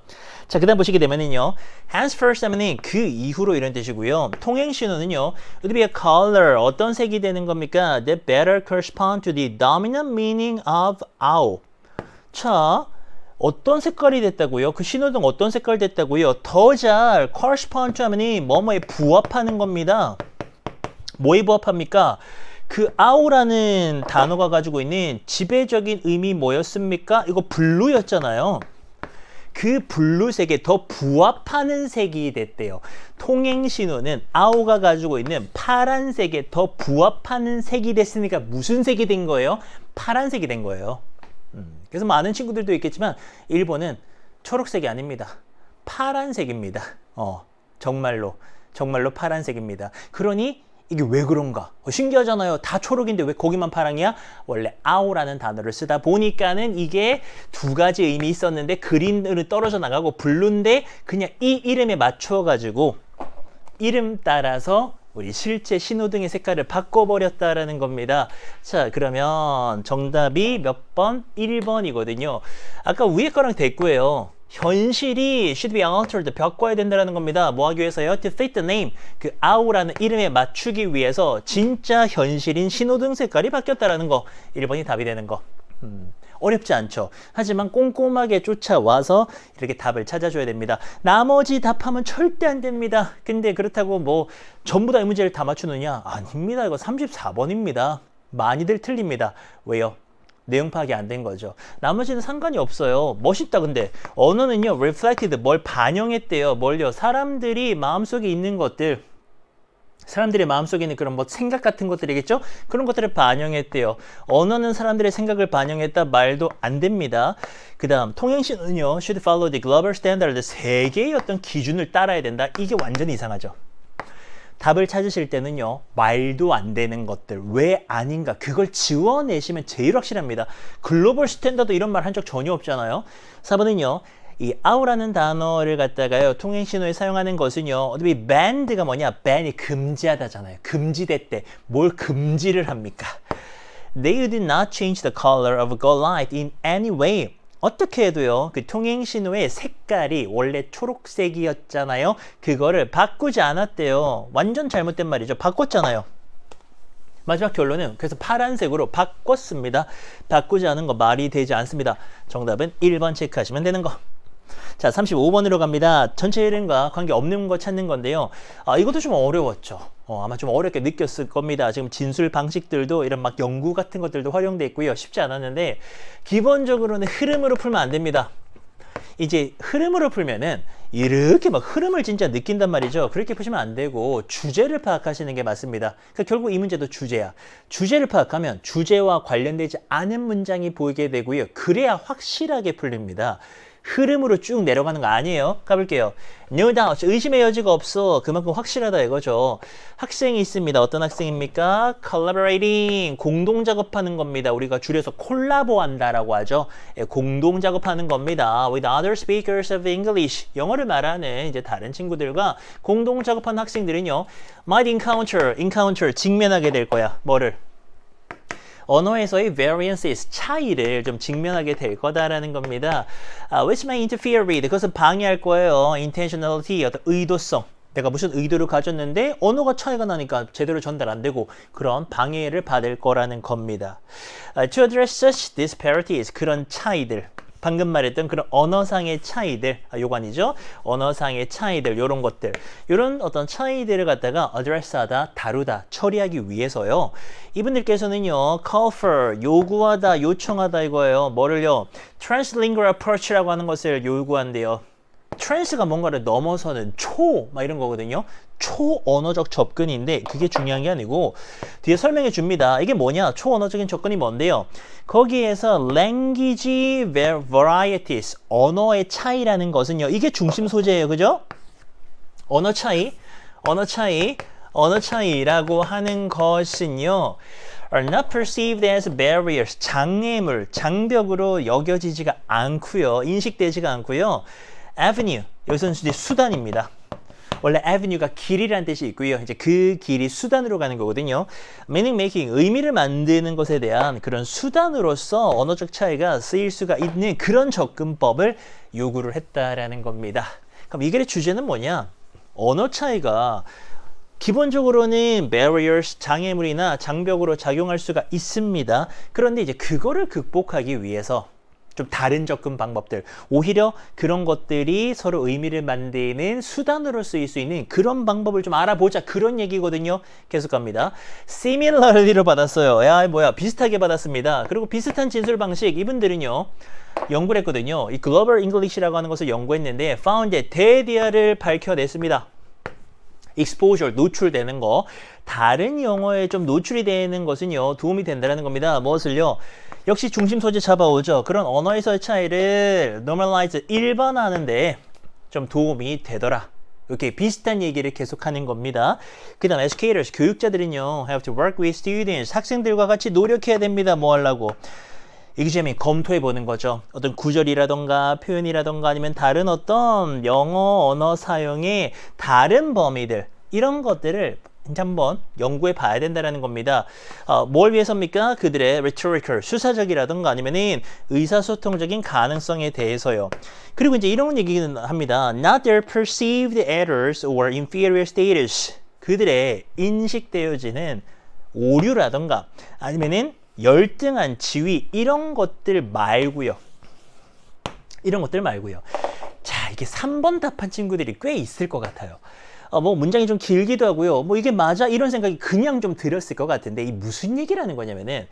자, 그 다음 보시게 되면은요. henceforth 하면은 그 이후로 이런 뜻이고요. 통행 신호는요. would be a color, 어떤 색이 되는 겁니까? that better correspond to the dominant meaning of ao. 자, 어떤 색깔이 됐다고요? 그 신호등 어떤 색깔 됐다고요? 더 잘 correspond to 하면은 뭐뭐에 부합하는 겁니다. 뭐에 부합합니까? 그 아오라는 단어가 가지고 있는 지배적인 의미 뭐였습니까? 이거 블루였잖아요. 그 블루색에 더 부합하는 색이 됐대요. 통행신호는 아오가 가지고 있는 파란색에 더 부합하는 색이 됐으니까 무슨 색이 된 거예요? 파란색이 된 거예요. 그래서 많은 친구들도 있겠지만 일본은 초록색이 아닙니다. 파란색입니다. 정말로 파란색입니다. 그러니 이게 왜 그런가? 신기하잖아요. 다 초록인데 왜 거기만 파랑이야? 원래 아오라는 단어를 쓰다 보니까는 이게 두 가지 의미 있었는데 그린으로 떨어져 나가고 블루인데 그냥 이 이름에 맞춰가지고 이름 따라서 우리 실제 신호등의 색깔을 바꿔버렸다라는 겁니다. 자, 그러면 정답이 몇 번? 1번이거든요. 아까 위에 거랑 대꾸예요. 현실이 should be altered, 바꿔야 된다는 겁니다. 뭐 하기 위해서요? To fit the name, 그 아우라는 이름에 맞추기 위해서 진짜 현실인 신호등 색깔이 바뀌었다라는 거. 1번이 답이 되는 거. 어렵지 않죠. 하지만 꼼꼼하게 쫓아와서 이렇게 답을 찾아줘야 됩니다. 나머지 답하면 절대 안 됩니다. 근데 그렇다고 뭐 전부 다 이 문제를 다 맞추느냐? 아닙니다. 이거 34번입니다. 많이들 틀립니다. 왜요? 내용 파악이 안 된 거죠. 나머지는 상관이 없어요. 멋있다. 근데 언어는요, reflected, 뭘 반영했대요. 뭘요? 사람들이 마음속에 있는 것들, 사람들의 마음속에 있는 그런 뭐 생각 같은 것들이겠죠? 그런 것들을 반영했대요. 언어는 사람들의 생각을 반영했다 말도 안 됩니다. 그 다음 통행신은요, should follow the global standard, 세계의 어떤 기준을 따라야 된다. 이게 완전히 이상하죠. 답을 찾으실 때는요, 말도 안 되는 것들, 왜 아닌가, 그걸 지워내시면 제일 확실합니다. 글로벌 스탠다드 이런 말 한 적 전혀 없잖아요. 4번은요, 이 아우라는 단어를 갖다가요, 통행신호에 사용하는 것은요, 어차피 banned가 뭐냐, ban이 금지하다잖아요. 금지됐대. 뭘 금지를 합니까? They did not change the color of go light in any way. 어떻게 해도요, 그 통행신호의 색깔이 원래 초록색이었잖아요. 그거를 바꾸지 않았대요. 완전 잘못된 말이죠. 바꿨잖아요. 마지막 결론은 그래서 파란색으로 바꿨습니다. 바꾸지 않은 거 말이 되지 않습니다. 정답은 1번 체크하시면 되는 거. 자, 35번으로 갑니다. 전체 이름과 관계없는 거 찾는 건데요. 이것도 좀 어려웠죠. 아마 좀 어렵게 느꼈을 겁니다. 지금 진술 방식들도 이런 막 연구 같은 것들도 활용돼 있고요. 쉽지 않았는데 기본적으로는 흐름으로 풀면 안 됩니다. 이제 흐름으로 풀면은 이렇게 막 흐름을 진짜 느낀단 말이죠. 그렇게 푸시면 안 되고 주제를 파악하시는 게 맞습니다. 그러니까 결국 이 문제도 주제야. 주제를 파악하면 주제와 관련되지 않은 문장이 보이게 되고요. 그래야 확실하게 풀립니다. 흐름으로 쭉 내려가는 거 아니에요. 가볼게요. No doubt, 의심의 여지가 없어. 그만큼 확실하다 이거죠. 학생이 있습니다. 어떤 학생입니까? Collaborating, 공동 작업하는 겁니다. 우리가 줄여서 콜라보한다라고 하죠. 공동 작업하는 겁니다. With other speakers of English, 영어를 말하는 이제 다른 친구들과 공동 작업하는 학생들은요, might encounter, 직면하게 될 거야. 뭐를? 언어에서의 variances, 차이를 좀 직면하게 될 거다라는 겁니다. Which may interfere with, 그것은 방해할 거예요. Intentionality, 어떤 의도성. 내가 무슨 의도를 가졌는데 언어가 차이가 나니까 제대로 전달 안 되고 그런 방해를 받을 거라는 겁니다. To address such disparities, 그런 차이들. 방금 말했던 그런 언어상의 차이들, 요거 아니죠? 언어상의 차이들, 요런 것들. 요런 어떤 차이들을 갖다가 address하다, 다루다, 처리하기 위해서요. 이분들께서는요, call for, 요구하다, 요청하다 이거예요. 뭐를요? Translingual approach라고 하는 것을 요구한대요. trans가 뭔가를 넘어서는 막 이런 거거든요. 초언어적 접근인데 그게 중요한 게 아니고 뒤에 설명해 줍니다. 이게 뭐냐? 초언어적인 접근이 뭔데요? 거기에서 language varieties, 언어의 차이라는 것은요. 이게 중심 소재예요. 그죠? 언어 차이라고 하는 것은요. are not perceived as barriers, 장벽으로 여겨지지가 않고요. 인식되지가 않고요. avenue, 여기서는 이제 수단입니다. 원래 avenue가 길이라는 뜻이 있고요. 이제 그 길이 수단으로 가는 거거든요. meaning making, 의미를 만드는 것에 대한 그런 수단으로서 언어적 차이가 쓰일 수가 있는 그런 접근법을 요구를 했다라는 겁니다. 그럼 이 글의 주제는 뭐냐? 언어 차이가 기본적으로는 barriers, 장애물이나 장벽으로 작용할 수가 있습니다. 그런데 이제 그거를 극복하기 위해서 좀 다른 접근 방법들, 오히려 그런 것들이 서로 의미를 만드는 수단으로 쓰일 수 있는 그런 방법을 좀 알아보자, 그런 얘기거든요. 계속 갑니다. similarly로 받았어요. 야, 뭐야, 비슷하게 받았습니다. 그리고 비슷한 진술 방식, 이분들은요 연구를 했거든요. 이 글로벌 잉글리시라고 하는 것을 연구했는데 found that 대디아를 밝혀냈습니다. exposure, 노출되는 거, 다른 영어에 좀 노출이 되는 것은요 도움이 된다는 겁니다. 무엇을요? 역시 중심 소재 잡아오죠. 그런 언어에서의 차이를 normalize, 일반화하는데 좀 도움이 되더라. 이렇게 비슷한 얘기를 계속하는 겁니다. 그 다음 educators, 교육자들은요 have to work with students, 학생들과 같이 노력해야 됩니다. 뭐 하려고? examine, 검토해보는 거죠. 어떤 구절이라던가 표현이라던가 아니면 다른 어떤 영어 언어 사용의 다른 범위들, 이런 것들을 한번 연구해 봐야 된다는 겁니다. 뭘 위해서입니까? 그들의 rhetorical, 수사적이라던가 아니면은 의사소통적인 가능성에 대해서요. 그리고 이제 이런 얘기는 합니다. Not their perceived errors or inferior status. 그들의 인식되어지는 오류라던가 아니면은 열등한 지위, 이런 것들 말고요. 자, 이게 3번 답한 친구들이 꽤 있을 것 같아요. 뭐 문장이 좀 길기도 하고요. 뭐 이게 맞아? 이런 생각이 그냥 좀 들었을 것 같은데 이 무슨 얘기라는 거냐면은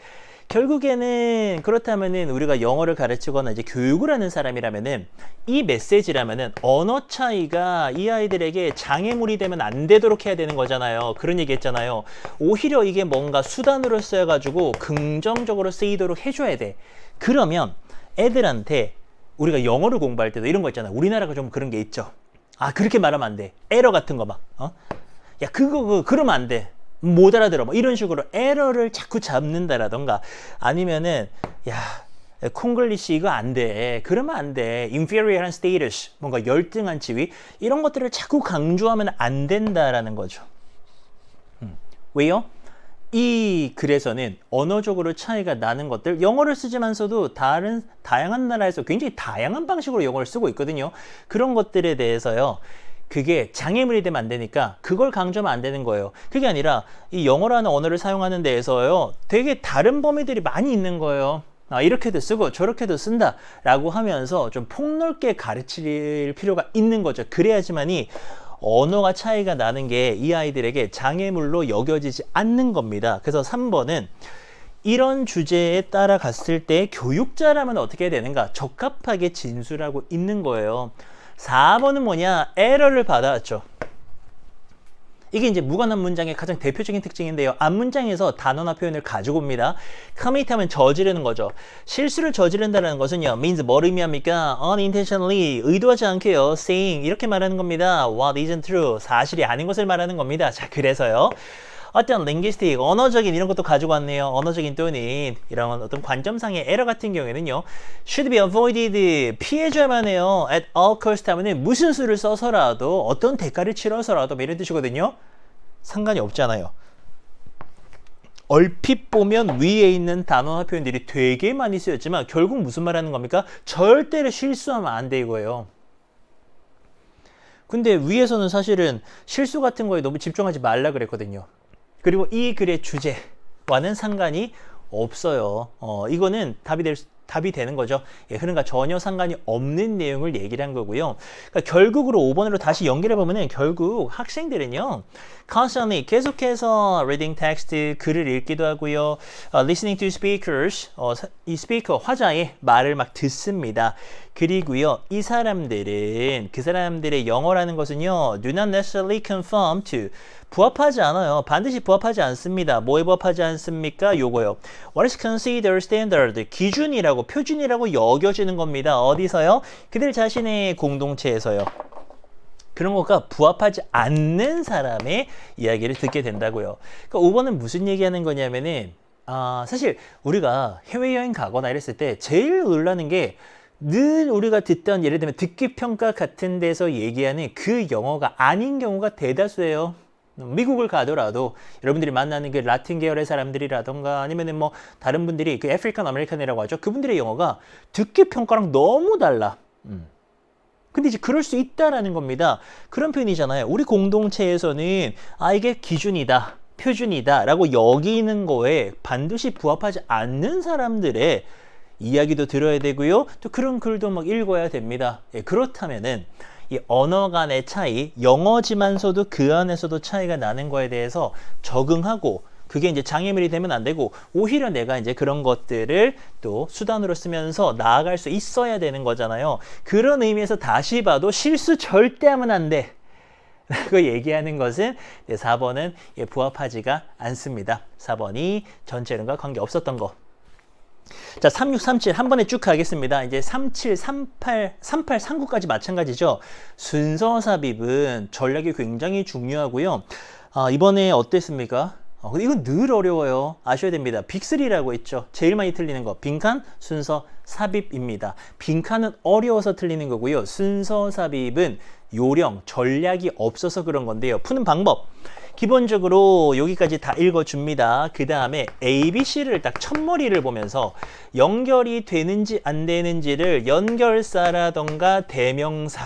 결국에는 그렇다면은 우리가 영어를 가르치거나 이제 교육을 하는 사람이라면은 이 메시지라면은 언어 차이가 이 아이들에게 장애물이 되면 안 되도록 해야 되는 거잖아요. 그런 얘기 했잖아요. 오히려 이게 뭔가 수단으로 쓰여가지고 긍정적으로 쓰이도록 해줘야 돼. 그러면 애들한테 우리가 영어를 공부할 때도 이런 거 있잖아. 우리나라가 좀 그런 게 있죠. 아, 그렇게 말하면 안 돼. 에러 같은 거 막. 야, 그러면 안 돼. 못 알아들어. 뭐 이런 식으로 에러를 자꾸 잡는다라던가 아니면은 야, 콩글리시 이거 안 돼. 그러면 안 돼. inferior한 status, 뭔가 열등한 지위, 이런 것들을 자꾸 강조하면 안 된다라는 거죠. 왜요? 이 글에서는 언어적으로 차이가 나는 것들, 영어를 쓰지만서도 다양한 나라에서 굉장히 다양한 방식으로 영어를 쓰고 있거든요. 그런 것들에 대해서요. 그게 장애물이 되면 안 되니까 그걸 강조하면 안 되는 거예요. 그게 아니라 이 영어라는 언어를 사용하는 데에서요. 되게 다른 범위들이 많이 있는 거예요. 이렇게도 쓰고 저렇게도 쓴다 라고 하면서 좀 폭넓게 가르칠 필요가 있는 거죠. 그래야지만이 언어가 차이가 나는 게 이 아이들에게 장애물로 여겨지지 않는 겁니다. 그래서 3번은 이런 주제에 따라갔을 때 교육자라면 어떻게 해야 되는가? 적합하게 진술하고 있는 거예요. 4번은 뭐냐? 에러를 받아왔죠. 이게 이제 무관한 문장의 가장 대표적인 특징인데요. 앞문장에서 단어나 표현을 가지고 옵니다. commit 하면 저지르는 거죠. 실수를 저지른다는 것은요. means 뭘 의미합니까? unintentionally, 의도하지 않게요. saying, 이렇게 말하는 겁니다. what isn't true, 사실이 아닌 것을 말하는 겁니다. 자, 그래서요. 어떤 linguistic, 언어적인 이런 것도 가지고 왔네요. 언어적인 또는 이런 어떤 관점상의 에러 같은 경우에는요. should be avoided, 피해줘야만 해요. at all cost 하면은 무슨 수를 써서라도 어떤 대가를 치러서라도 이런 뜻이거든요. 상관이 없잖아요. 얼핏 보면 위에 있는 단어나 표현들이 되게 많이 쓰였지만 결국 무슨 말하는 겁니까? 절대로 실수하면 안 돼 이거예요. 근데 위에서는 사실은 실수 같은 거에 너무 집중하지 말라 그랬거든요. 그리고 이 글의 주제와는 상관이 없어요. 이거는 답이 되는 거죠. 예, 흐름과 전혀 상관이 없는 내용을 얘기를 한 거고요. 그러니까 결국으로 5번으로 다시 연결해 보면은 결국 학생들은요, constantly 계속해서 reading text, 글을 읽기도 하고요, listening to speakers, 이 스피커 화자의 말을 막 듣습니다. 그리고요, 이 사람들은 그 사람들의 영어라는 것은요, do not necessarily conform to 부합하지 않아요. 반드시 부합하지 않습니다. 뭐에 부합하지 않습니까? 요거요. What is considered standard? 기준이라고, 표준이라고 여겨지는 겁니다. 어디서요? 그들 자신의 공동체에서요. 그런 것과 부합하지 않는 사람의 이야기를 듣게 된다고요. 그러니까 5번은 무슨 얘기하는 거냐면은 사실 우리가 해외여행 가거나 이랬을 때 제일 놀라는 게 늘 우리가 듣던 예를 들면 듣기평가 같은 데서 얘기하는 그 영어가 아닌 경우가 대다수예요. 미국을 가더라도 여러분들이 만나는 그 라틴 계열의 사람들이라던가 아니면은 뭐 다른 분들이 그 아프리칸 아메리칸이라고 하죠. 그분들의 영어가 듣기평가랑 너무 달라. 근데 이제 그럴 수 있다라는 겁니다. 그런 표현이잖아요. 우리 공동체에서는 이게 기준이다, 표준이다 라고 여기는 거에 반드시 부합하지 않는 사람들의 이야기도 들어야 되고요. 또 그런 글도 막 읽어야 됩니다. 그렇다면은 이 언어 간의 차이, 영어지만서도 그 안에서도 차이가 나는 거에 대해서 적응하고 그게 이제 장애물이 되면 안 되고 오히려 내가 이제 그런 것들을 또 수단으로 쓰면서 나아갈 수 있어야 되는 거잖아요. 그런 의미에서 다시 봐도 실수 절대 하면 안 돼. 라고 얘기하는 것은 4번은 부합하지가 않습니다. 4번이 전체론과 관계없었던 거. 자, 3637 한 번에 쭉 가겠습니다. 이제 37, 38, 38, 39까지 마찬가지죠. 순서 삽입은 전략이 굉장히 중요하고요. 이번에 어땠습니까? 이건 늘 어려워요. 아셔야 됩니다. 빅3라고 했죠. 제일 많이 틀리는 거. 빈칸, 순서, 삽입입니다. 빈칸은 어려워서 틀리는 거고요. 순서 삽입은 요령, 전략이 없어서 그런 건데요. 푸는 방법. 기본적으로 여기까지 다 읽어줍니다. 그 다음에 ABC를 딱 첫머리를 보면서 연결이 되는지 안 되는지를 연결사라던가 대명사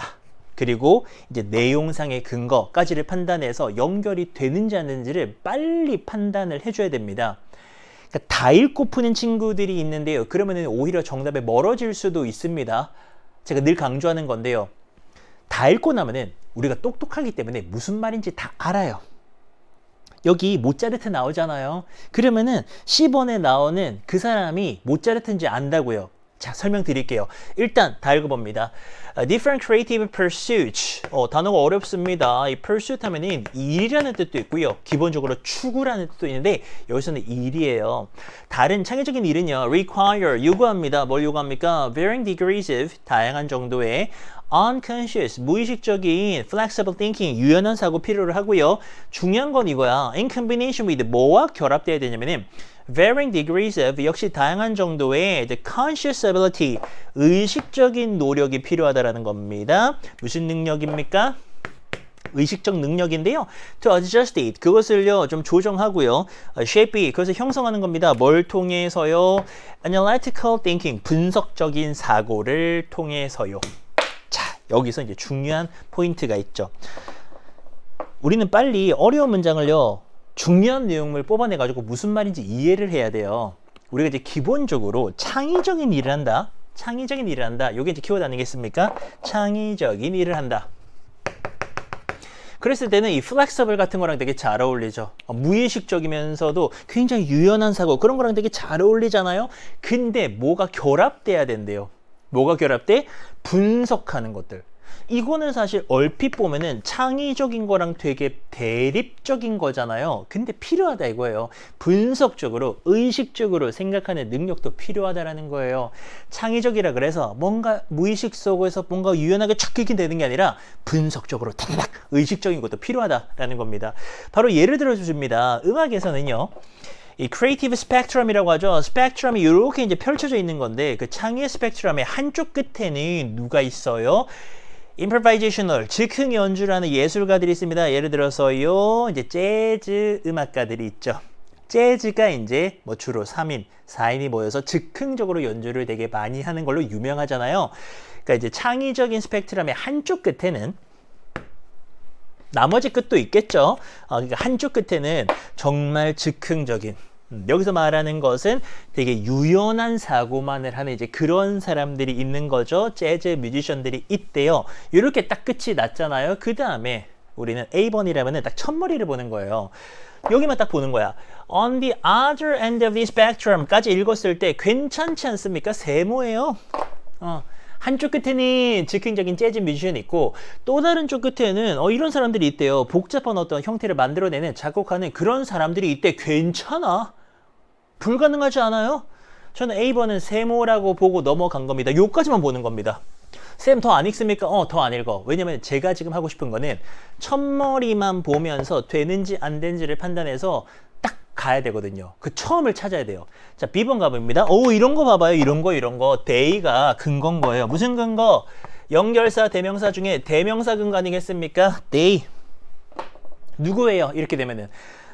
그리고 이제 내용상의 근거까지를 판단해서 연결이 되는지 안 되는지를 빨리 판단을 해줘야 됩니다. 그러니까 다 읽고 푸는 친구들이 있는데요. 그러면 오히려 정답에 멀어질 수도 있습니다. 제가 늘 강조하는 건데요. 다 읽고 나면은 우리가 똑똑하기 때문에 무슨 말인지 다 알아요. 여기 모차르트 나오잖아요. 그러면은 10번에 나오는 그 사람이 모차르트인지 안다고요. 자, 설명드릴게요. 일단 다 읽어봅니다. Different creative pursuits. 단어가 어렵습니다. 이 pursuit 하면은 일이라는 뜻도 있고요. 기본적으로 추구라는 뜻도 있는데 여기서는 일이에요. 다른 창의적인 일은요. require, 요구합니다. 뭘 요구합니까? varying degrees of, 다양한 정도의 unconscious, 무의식적인 flexible thinking, 유연한 사고 필요로 하고요. 중요한 건 이거야. in combination with, 뭐와 결합돼야 되냐면은 varying degrees of, 역시 다양한 정도의 the conscious ability, 의식적인 노력이 필요하다라는 겁니다. 무슨 능력입니까? 의식적 능력인데요. To adjust it, 그것을요 좀 조정하고요. shape it, 그것을 형성하는 겁니다. 뭘 통해서요? Analytical thinking, 분석적인 사고를 통해서요. 자, 여기서 이제 중요한 포인트가 있죠. 우리는 빨리 어려운 문장을요, 중요한 내용을 뽑아내가지고 무슨 말인지 이해를 해야 돼요. 우리가 이제 기본적으로 창의적인 일을 한다. 창의적인 일을 한다. 이게 이제 키워드 아니겠습니까? 창의적인 일을 한다. 그랬을 때는 이 플렉서블 같은 거랑 되게 잘 어울리죠. 무의식적이면서도 굉장히 유연한 사고, 그런 거랑 되게 잘 어울리잖아요. 근데 뭐가 결합돼야 된대요. 뭐가 결합돼? 분석하는 것들. 이거는 사실 얼핏 보면은 창의적인 거랑 되게 대립적인 거잖아요. 근데 필요하다 이거예요. 분석적으로, 의식적으로 생각하는 능력도 필요하다라는 거예요. 창의적이라 그래서 뭔가 무의식 속에서 뭔가 유연하게 착 읽게 되는 게 아니라 분석적으로 타닥 의식적인 것도 필요하다라는 겁니다. 바로 예를 들어 줍니다. 음악에서는요. 이 크리에이티브 스펙트럼이라고 하죠. 스펙트럼이 이렇게 이제 펼쳐져 있는 건데 그 창의의 스펙트럼의 한쪽 끝에는 누가 있어요? improvisational, 즉흥 연주를 하는 예술가들이 있습니다. 예를 들어서요, 이제 재즈 음악가들이 있죠. 재즈가 이제 뭐 주로 3인, 4인이 모여서 즉흥적으로 연주를 되게 많이 하는 걸로 유명하잖아요. 그러니까 이제 창의적인 스펙트럼의 한쪽 끝에는 나머지 끝도 있겠죠. 그러니까 한쪽 끝에는 정말 즉흥적인, 여기서 말하는 것은 되게 유연한 사고만을 하는 이제 그런 사람들이 있는 거죠. 재즈 뮤지션들이 있대요. 이렇게 딱 끝이 났잖아요. 그 다음에 우리는 A번이라면 딱 첫머리를 보는 거예요. 여기만 딱 보는 거야. On the other end of the spectrum까지 읽었을 때 괜찮지 않습니까? 세모예요. 한쪽 끝에는 즉흥적인 재즈 뮤지션이 있고 또 다른 쪽 끝에는 이런 사람들이 있대요. 복잡한 어떤 형태를 만들어내는 작곡하는 그런 사람들이 있대. 괜찮아? 불가능하지 않아요? 저는 A번은 세모라고 보고 넘어간 겁니다. 요까지만 보는 겁니다. 쌤 더 안 읽습니까? 더 안 읽어. 왜냐면 제가 지금 하고 싶은 거는 첫머리만 보면서 되는지 안 되는지를 판단해서 딱 가야 되거든요. 그 처음을 찾아야 돼요. 자, B번 가봅니다. 이런 거 봐봐요. 이런 거. 데이가 근거인 거예요. 무슨 근거? 연결사, 대명사 중에 대명사 근거 아니겠습니까? 데이. 누구예요? 이렇게 되면은.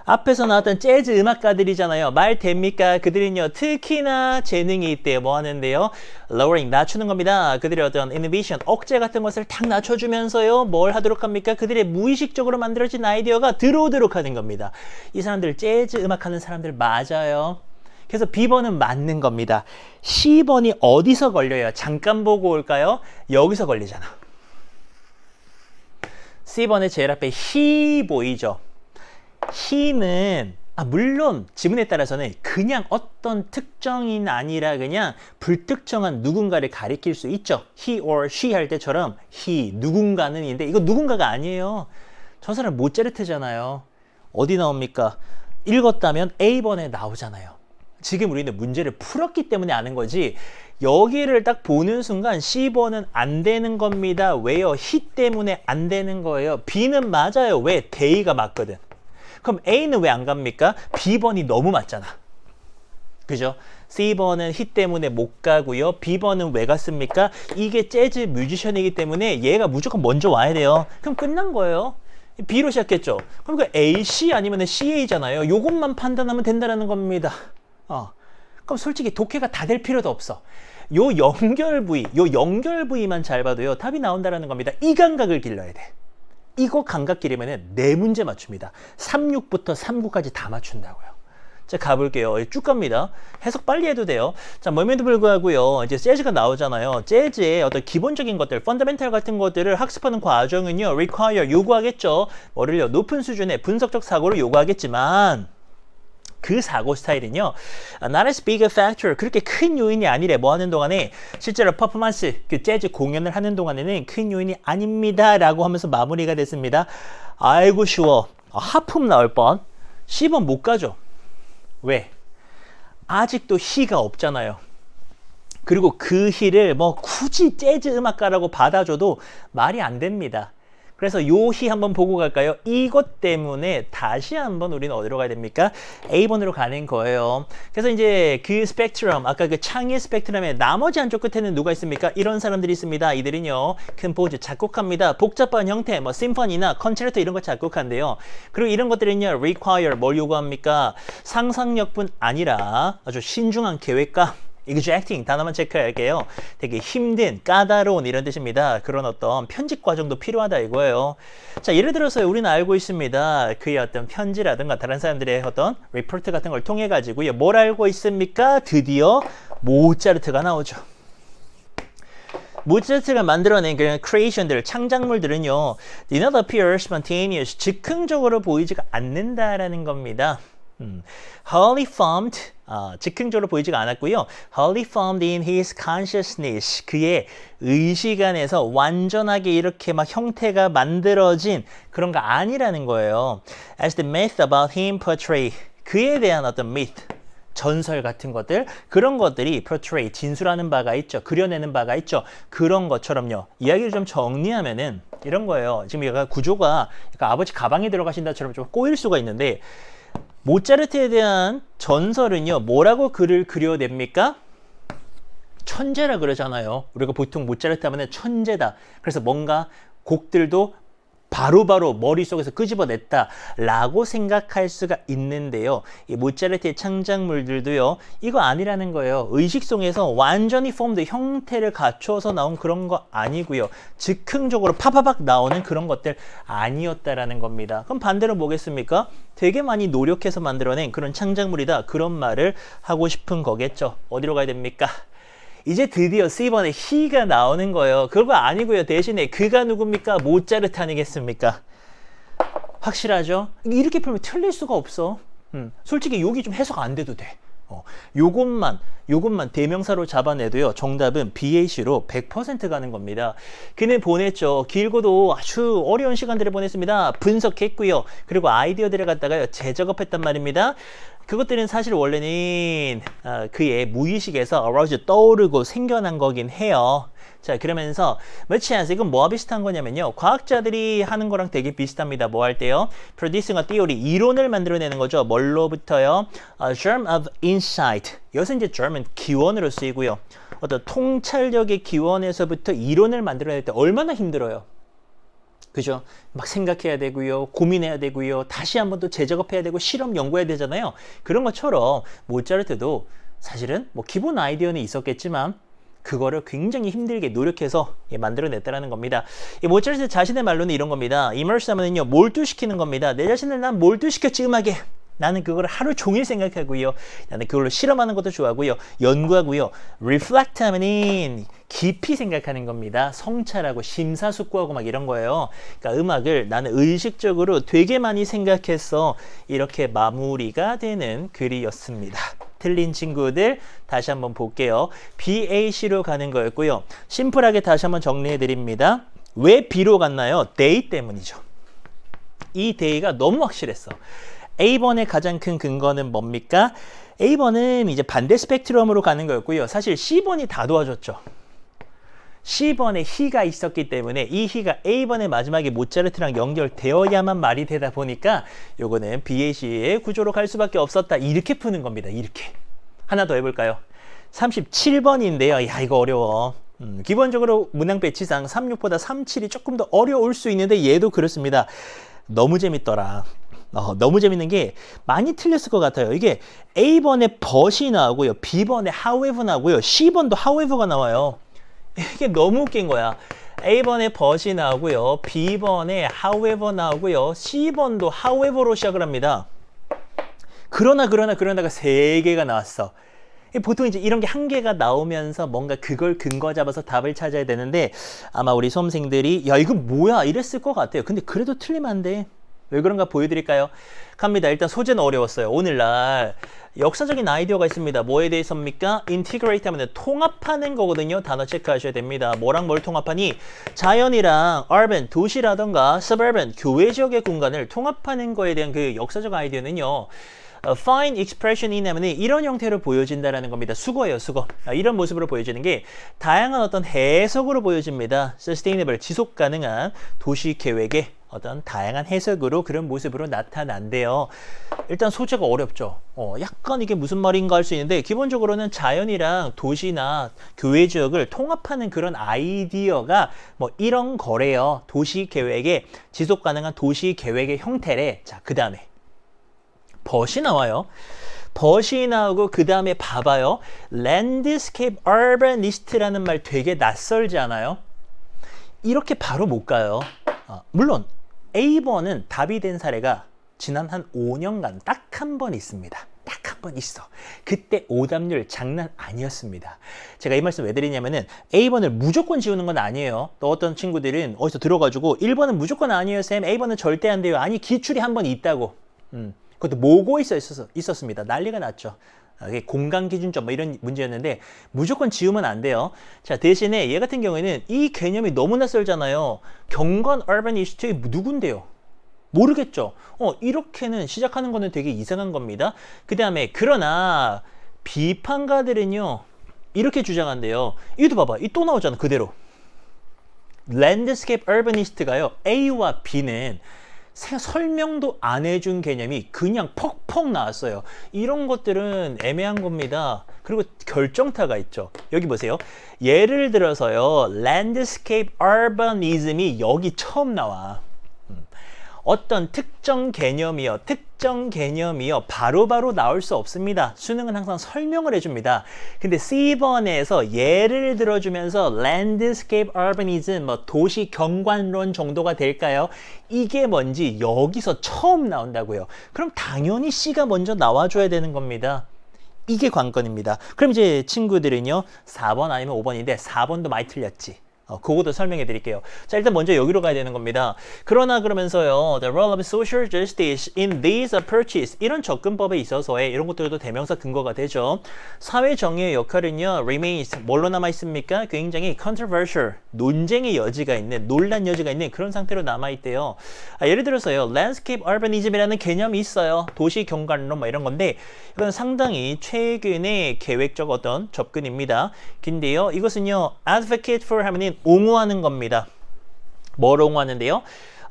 앞에서 나왔던 재즈 음악가들이잖아요. 말 됩니까? 그들은요, 특히나 재능이 있대요. 뭐 하는데요? lowering, 낮추는 겁니다. 그들의 어떤 inhibition, 억제 같은 것을 탁 낮춰주면서요, 뭘 하도록 합니까? 그들의 무의식적으로 만들어진 아이디어가 들어오도록 하는 겁니다. 이 사람들, 재즈 음악하는 사람들 맞아요. 그래서 B번은 맞는 겁니다. C번이 어디서 걸려요? 잠깐 보고 올까요? 여기서 걸리잖아. C번의 제일 앞에 he 보이죠? he는 물론 지문에 따라서는 그냥 어떤 특정인 아니라 그냥 불특정한 누군가를 가리킬 수 있죠. he or she 할 때처럼 he 누군가는 인데 이거 누군가가 아니에요. 저 사람 모차르트잖아요. 어디 나옵니까? 읽었다면 A번에 나오잖아요. 지금 우리는 문제를 풀었기 때문에 아는 거지 여기를 딱 보는 순간 C번은 안 되는 겁니다. 왜요? he 때문에 안 되는 거예요. B는 맞아요. 왜? they가 맞거든. 그럼 A는 왜 안 갑니까? B번이 너무 맞잖아. 그죠? C번은 he 때문에 못 가고요. B번은 왜 갔습니까? 이게 재즈 뮤지션이기 때문에 얘가 무조건 먼저 와야 돼요. 그럼 끝난 거예요. B로 시작했죠. 그러니까 AC 아니면 CA잖아요. 요것만 판단하면 된다는 겁니다. 그럼 솔직히 독해가 다 될 필요도 없어. 요 연결 부위만 잘 봐도요. 답이 나온다는 겁니다. 이 감각을 길러야 돼. 이거 감각 기르면은 네 문제 맞춥니다. 36부터 39까지 다 맞춘다고요. 자, 가볼게요. 쭉 갑니다. 해석 빨리 해도 돼요. 자, 뭐임에도 불구하고요. 이제 재즈가 나오잖아요. 재즈의 어떤 기본적인 것들, 펀더멘탈 같은 것들을 학습하는 과정은요, require, 요구하겠죠. 뭐를요, 높은 수준의 분석적 사고를 요구하겠지만, 그 사고 스타일은요, not as big a factor, 그렇게 큰 요인이 아니래. 뭐 하는 동안에 실제로 퍼포먼스, 그 재즈 공연을 하는 동안에는 큰 요인이 아닙니다 라고 하면서 마무리가 됐습니다. 아이고 쉬워. 하품 나올 뻔. C번 못 가죠. 왜? 아직도 he가 없잖아요. 그리고 그 he를 뭐 굳이 재즈 음악가라고 받아줘도 말이 안 됩니다. 그래서 요 히 한번 보고 갈까요? 이것 때문에 다시 한번 우리는 어디로 가야 됩니까? A번으로 가는 거예요. 그래서 이제 그 스펙트럼, 아까 그 창의 스펙트럼의 나머지 한쪽 끝에는 누가 있습니까? 이런 사람들이 있습니다. 이들은요, 컴포즈, 작곡합니다. 복잡한 형태, 뭐 심포니나 컨체르토 이런 거 작곡한대요. 그리고 이런 것들은요, require, 뭘 요구합니까? 상상력뿐 아니라 아주 신중한 계획과 exacting 단어만 체크할게요. 되게 힘든, 까다로운 이런 뜻입니다. 그런 어떤 편집 과정도 필요하다 이거예요. 자, 예를 들어서 우리는 알고 있습니다. 그의 어떤 편지라든가 다른 사람들의 어떤 리포트 같은 걸 통해 가지고요. 뭘 알고 있습니까? 드디어 모차르트가 나오죠. 모차르트가 만들어낸 그런 크리에이션들, 창작물들은요, did not appear spontaneous, 즉흥적으로 보이지가 않는다라는 겁니다. wholly formed, 즉흥적으로 보이지가 않았고요. wholly formed in his consciousness, 그의 의식 안에서 완전하게 이렇게 막 형태가 만들어진 그런 거 아니라는 거예요. As the myth about him portray, 그에 대한 어떤 myth, 전설 같은 것들, 그런 것들이 portray, 진술하는 바가 있죠. 그려내는 바가 있죠. 그런 것처럼요. 이야기를 좀 정리하면은 이런 거예요. 지금 얘가 구조가 약간 아버지 가방에 들어가신다처럼 좀 꼬일 수가 있는데, 모차르트에 대한 전설은요, 뭐라고 글을 그려냅니까? 천재라 그러잖아요. 우리가 보통 모차르트 하면 천재다. 그래서 뭔가 곡들도 바로바로 머릿속에서 끄집어냈다 라고 생각할 수가 있는데요. 이 모차르트의 창작물들도요, 이거 아니라는 거예요. 의식 속에서 완전히 폼드, 형태를 갖춰서 나온 그런 거 아니고요. 즉흥적으로 파파박 나오는 그런 것들 아니었다라는 겁니다. 그럼 반대로 뭐겠습니까? 되게 많이 노력해서 만들어낸 그런 창작물이다. 그런 말을 하고 싶은 거겠죠. 어디로 가야 됩니까? 이제 드디어 C번에 he가 나오는 거예요. 그거 아니고요. 대신에 그가 누굽니까? 모차르트 아니겠습니까? 확실하죠? 이렇게 풀면 틀릴 수가 없어. 솔직히 여기 좀 해석 안 돼도 돼. 요것만 대명사로 잡아내도요. 정답은 BAC로 100% 가는 겁니다. 그는 보냈죠. 길고도 아주 어려운 시간들을 보냈습니다. 분석했고요. 그리고 아이디어들을 갖다가 재작업했단 말입니다. 그것들은 사실 원래는 그의 무의식에서 arouse 떠오르고 생겨난 거긴 해요. 자, 그러면서 much 이건 뭐와 비슷한 거냐면요. 과학자들이 하는 거랑 되게 비슷합니다. 뭐 할 때요? producing a theory, 이론을 만들어내는 거죠. 뭘로부터요? germ of insight. 여기서 이제 germ은 기원으로 쓰이고요. 어떤 통찰력의 기원에서부터 이론을 만들어낼 때 얼마나 힘들어요. 그죠? 막 생각해야 되고요. 고민해야 되고요. 다시 한번 또 재작업해야 되고 실험 연구해야 되잖아요. 그런 것처럼 모차르트도 사실은 뭐 기본 아이디어는 있었겠지만 그거를 굉장히 힘들게 노력해서 만들어냈다는 겁니다. 이 모차르트 자신의 말로는 이런 겁니다. immerse 하면은요, 몰두시키는 겁니다. 내 자신을 난 몰두시켰지, 음악에. 나는 그걸 하루 종일 생각하고요. 나는 그걸로 실험하는 것도 좋아하고요. 연구하고요. reflect 하면은 깊이 생각하는 겁니다. 성찰하고 심사숙고하고 막 이런 거예요. 그러니까 음악을 나는 의식적으로 되게 많이 생각해서 이렇게 마무리가 되는 글이었습니다. 틀린 친구들 다시 한번 볼게요. BAC로 가는 거였고요. 심플하게 다시 한번 정리해 드립니다. 왜 B로 갔나요? day 때문이죠. 이 day가 너무 확실했어. A번의 가장 큰 근거는 뭡니까? A번은 이제 반대 스펙트럼으로 가는 거였고요. 사실 C번이 다 도와줬죠. C번에 he가 있었기 때문에 이 he가 A번의 마지막에 모차르트랑 연결되어야만 말이 되다 보니까 요거는 BAC의 구조로 갈 수밖에 없었다. 이렇게 푸는 겁니다. 이렇게. 하나 더 해볼까요? 37번인데요. 야, 이거 어려워. 기본적으로 문항 배치상 36보다 37이 조금 더 어려울 수 있는데 얘도 그렇습니다. 너무 재밌더라. 너무 재밌는 게 많이 틀렸을 것 같아요. 이게 A번에 but이 나오고요. B번에 however 나오고요. C번도 however가 나와요. 이게 너무 웃긴 거야. A번에 but이 나오고요. B번에 however 나오고요. C번도 however로 시작을 합니다. 그러다가 세 개가 나왔어. 보통 이제 이런 게 한 개가 나오면서 뭔가 그걸 근거 잡아서 답을 찾아야 되는데 아마 우리 수험생들이 야, 이거 뭐야? 이랬을 것 같아요. 근데 그래도 틀리면 안 돼. 왜 그런가 보여드릴까요? 갑니다. 일단 소재는 어려웠어요. 오늘날 역사적인 아이디어가 있습니다. 뭐에 대해서입니까? integrate 하면 통합하는 거거든요. 단어 체크하셔야 됩니다. 뭐랑 뭘 통합하니? 자연이랑 urban, 도시라던가 suburban, 교외 지역의 공간을 통합하는 거에 대한 그 역사적 아이디어는요. fine expression in 하면 이런 형태로 보여진다라는 겁니다. 수거예요, 수거. 이런 모습으로 보여지는 게 다양한 어떤 해석으로 보여집니다. sustainable, 지속 가능한 도시 계획의 어떤 다양한 해석으로 그런 모습으로 나타난대요. 일단 소재가 어렵죠. 약간 이게 무슨 말인가 할 수 있는데 기본적으로는 자연이랑 도시나 교외 지역을 통합하는 그런 아이디어가 뭐 이런 거래요. 도시 계획의 지속 가능한 도시 계획의 형태래. 자, 그 다음에 but이 나와요. but이 나오고 그 다음에 봐봐요. landscape urbanist라는 말 되게 낯설지 않아요? 이렇게 바로 못 가요. 물론 A번은 답이 된 사례가 지난 한 5년간 딱 한 번 있습니다. 딱 한 번 있어. 그때 오답률 장난 아니었습니다. 제가 이 말씀 왜 드리냐면은 A번을 무조건 지우는 건 아니에요. 또 어떤 친구들은 어디서 들어가지고 1번은 무조건 아니에요, 쌤. A번은 절대 안 돼요. 아니, 기출이 한 번 있다고. 그것도 모고 있었습니다. 난리가 났죠. 이게 공간 기준점 뭐 이런 문제였는데 무조건 지우면 안 돼요. 자, 대신에 얘 같은 경우에는 이 개념이 너무 낯설잖아요. 경관 urbanist이 누군데요? 모르겠죠. 이렇게는 시작하는 거는 되게 이상한 겁니다. 그 다음에 그러나 비판가들은요 이렇게 주장한대요. 이것도 봐봐. 이 또 나오잖아. 그대로. landscape urbanist가요. A와 B는 설명도 안 해준 개념이 그냥 퍽퍽 나왔어요. 이런 것들은 애매한 겁니다. 그리고 결정타가 있죠. 여기 보세요. 예를 들어서요. landscape urbanism이 여기 처음 나와. 어떤 특정 개념이요. 바로바로 나올 수 없습니다. 수능은 항상 설명을 해줍니다. 근데 C번에서 예를 들어주면서 landscape urbanism, 뭐 도시 경관론 정도가 될까요? 이게 뭔지 여기서 처음 나온다고요. 그럼 당연히 C가 먼저 나와줘야 되는 겁니다. 이게 관건입니다. 그럼 이제 친구들은요. 4번 아니면 5번인데 4번도 많이 틀렸지. 그것도 설명해 드릴게요. 자, 일단 먼저 여기로 가야 되는 겁니다. 그러나 그러면서요, the role of social justice in these approaches, 이런 접근법에 있어서의 이런 것들도 대명사 근거가 되죠. 사회 정의의 역할은요, remains, 뭘로 남아 있습니까? 굉장히 controversial, 논쟁의 여지가 있는, 논란 여지가 있는 그런 상태로 남아 있대요. 예를 들어서요, landscape urbanism이라는 개념이 있어요. 도시 경관론 뭐 이런 건데, 이건 상당히 최근의 계획적 어떤 접근입니다. 근데요, 이것은요, advocate for 하면은 옹호하는 겁니다. 뭘 옹호하는데요?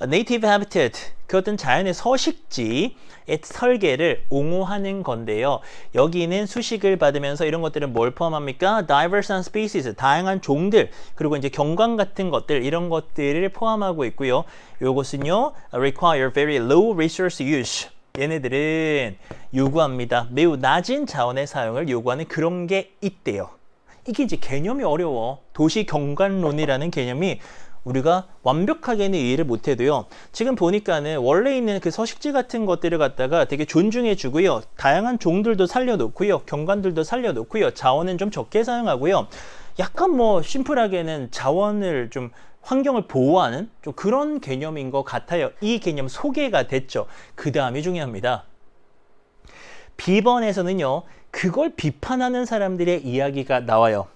Native habitat, 그 어떤 자연의 서식지의 설계를 옹호하는 건데요. 여기는 수식을 받으면서 이런 것들은 뭘 포함합니까? Diverse species, 다양한 종들, 그리고 이제 경관 같은 것들, 이런 것들을 포함하고 있고요. 요것은요, require very low resource use. 얘네들은 요구합니다. 매우 낮은 자원의 사용을 요구하는 그런 게 있대요. 이게 이제 개념이 어려워. 도시 경관론이라는 개념이 우리가 완벽하게는 이해를 못해도요. 지금 보니까는 원래 있는 그 서식지 같은 것들을 갖다가 되게 존중해 주고요. 다양한 종들도 살려놓고요. 경관들도 살려놓고요. 자원은 좀 적게 사용하고요. 약간 뭐 심플하게는 자원을 좀 환경을 보호하는 좀 그런 개념인 것 같아요. 이 개념 소개가 됐죠. 그 다음이 중요합니다. B번에서는요. 그걸 비판하는 사람들의 이야기가 나와요.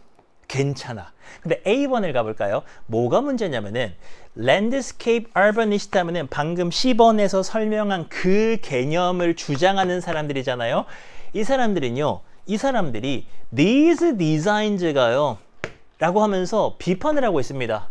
괜찮아. 근데 A번을 가볼까요? 뭐가 문제냐면은 랜드스케이프 urbanist 하면은 방금 C번에서 설명한 그 개념을 주장하는 사람들이잖아요. 이 사람들은요. 이 사람들이 these designs가요. 라고 하면서 비판을 하고 있습니다.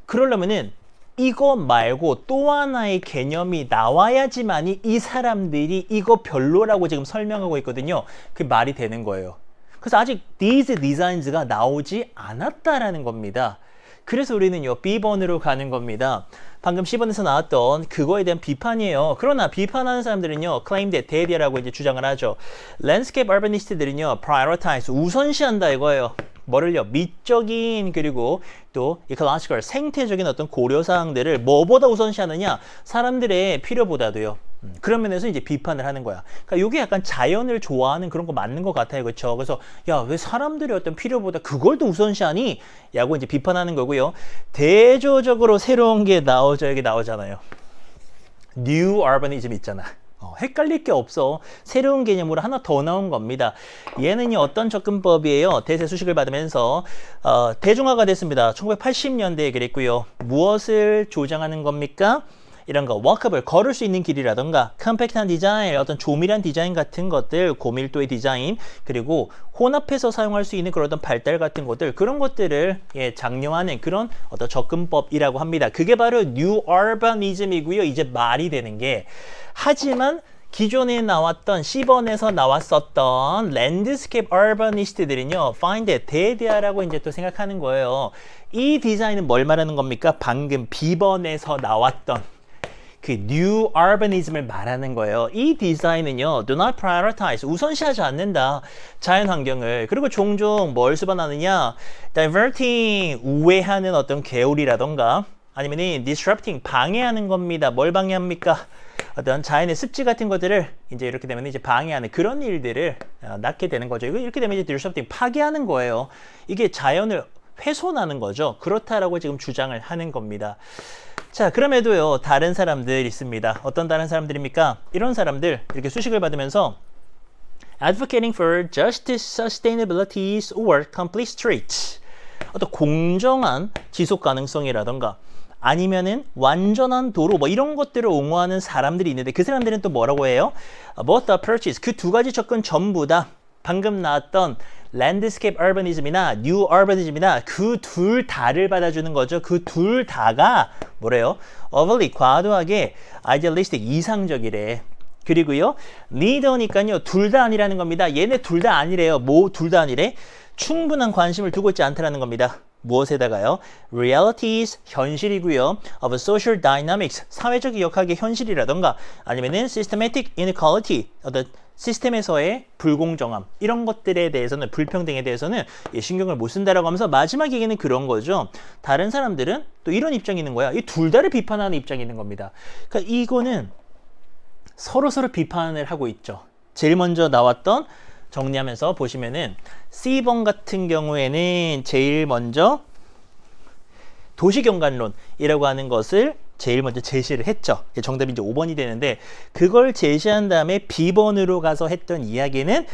그러려면은 이거 말고 또 하나의 개념이 나와야지만이 이 사람들이 이거 별로라고 지금 설명하고 있거든요. 그 말이 되는 거예요. 그래서 아직 these designs가 나오지 않았다라는 겁니다. 그래서 우리는요, B번으로 가는 겁니다. 방금 C번에서 나왔던 그거에 대한 비판이에요. 그러나 비판하는 사람들은요, claim that 대디라고 이제 주장을 하죠. landscape urbanist들은요, prioritize, 우선시한다 이거예요. 뭐를요? 미적인 그리고 또 ecological, 생태적인 어떤 고려사항들을 뭐보다 우선시하느냐? 사람들의 필요보다도요. 그런 면에서 이제 비판을 하는 거야. 그러니까 이게 약간 자연을 좋아하는 그런 거 맞는 것 같아요. 그렇죠? 그래서 야, 왜 사람들의 어떤 필요보다 그걸 더 우선시하니? 라고 이제 비판하는 거고요. 대조적으로 새로운 게 나오죠. 여기 나오잖아요. New urbanism 있잖아. 헷갈릴 게 없어. 새로운 개념으로 하나 더 나온 겁니다. 얘는요, 어떤 접근법이에요? 대세 수식을 받으면서 대중화가 됐습니다. 1980년대에 그랬고요. 무엇을 조장하는 겁니까? 이런 거, 워커블, 걸을 수 있는 길이라던가, 컴팩트한 디자인, 어떤 조밀한 디자인 같은 것들, 고밀도의 디자인, 그리고 혼합해서 사용할 수 있는 그런 어떤 발달 같은 것들, 그런 것들을 장려하는 그런 어떤 접근법이라고 합니다. 그게 바로 New Urbanism이고요. 이제 말이 되는 게, 하지만 기존에 나왔던 C번에서 나왔었던 랜드스케이프 urbanist들은요, find it, 대대하라고 이제 또 생각하는 거예요. 이 디자인은 뭘 말하는 겁니까? 방금 B번에서 나왔던 그 New Urbanism을 말하는 거예요. 이 디자인은요, do not prioritize, 우선시하지 않는다. 자연 환경을. 그리고 종종 뭘 수반하느냐? diverting, 우회하는 어떤 계율이라던가, 아니면은 disrupting, 방해하는 겁니다. 뭘 방해합니까? 어떤 자연의 습지 같은 것들을 이제 이렇게 되면 이제 방해하는 그런 일들을 낳게 되는 거죠. 이렇게 되면 이제 disrupting, 파괴하는 거예요. 이게 자연을 훼손하는 거죠. 그렇다라고 지금 주장을 하는 겁니다. 자, 그럼에도요, 다른 사람들 있습니다. 어떤 다른 사람들입니까? 이런 사람들, 이렇게 수식을 받으면서 advocating for justice, sustainability, or complete streets. 어떤 공정한 지속 가능성이라던가, 아니면은 완전한 도로, 뭐 이런 것들을 옹호하는 사람들이 있는데, 그 사람들은 또 뭐라고 해요? Both approaches, 그 두 가지 접근 전부 다 방금 나왔던 랜드스케이프 urbanism이나 뉴 urbanism이나 그 둘 다를 받아주는 거죠. 그 둘 다가 뭐래요? overly, 과도하게 idealistic, 이상적이래. 그리고요, neither니까요, 둘 다 아니라는 겁니다. 얘네 둘 다 아니래요. 뭐 둘 다 아니래? 충분한 관심을 두고 있지 않다라는 겁니다. 무엇에다가요? realities, 현실이고요. of social dynamics, 사회적 역학의 현실이라던가, 아니면은 systematic inequality, 어떤 시스템에서의 불공정함, 이런 것들에 대해서는, 불평등에 대해서는 신경을 못 쓴다라고 하면서 마지막 얘기는 그런 거죠. 다른 사람들은 또 이런 입장이 있는 거야. 이 둘 다를 비판하는 입장이 있는 겁니다. 그러니까 이거는 서로 비판을 하고 있죠. 제일 먼저 나왔던, 정리하면서 보시면은 C번 같은 경우에는 제일 먼저 도시경관론이라고 하는 것을 제일 먼저 제시를 했죠. 정답이 이제 5번이 되는데 그걸 제시한 다음에 B번으로 가서 했던 이야기는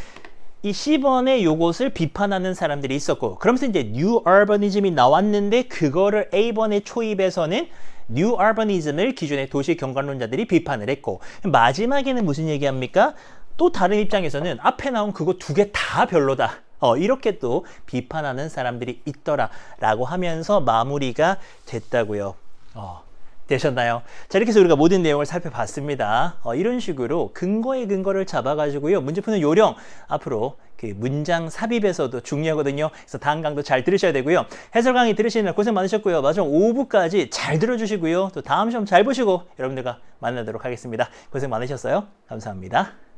이 C번에 요것을 비판하는 사람들이 있었고 그러면서 이제 New Urbanism이 나왔는데 그거를 A번에 초입해서는 New Urbanism을 기존의 도시경관론자들이 비판을 했고 마지막에는 무슨 얘기합니까? 또 다른 입장에서는 앞에 나온 그거 두 개 다 별로다. 이렇게 또 비판하는 사람들이 있더라라고 하면서 마무리가 됐다고요. 되셨나요? 자, 이렇게 해서 우리가 모든 내용을 살펴봤습니다. 이런 식으로 근거의 근거를 잡아가지고요. 문제 푸는 요령 앞으로 그 문장 삽입에서도 중요하거든요. 그래서 다음 강도 잘 들으셔야 되고요. 해설 강의 들으시느라 고생 많으셨고요. 마지막 5부까지 잘 들어주시고요. 또 다음 시험 잘 보시고 여러분들과 만나도록 하겠습니다. 고생 많으셨어요. 감사합니다.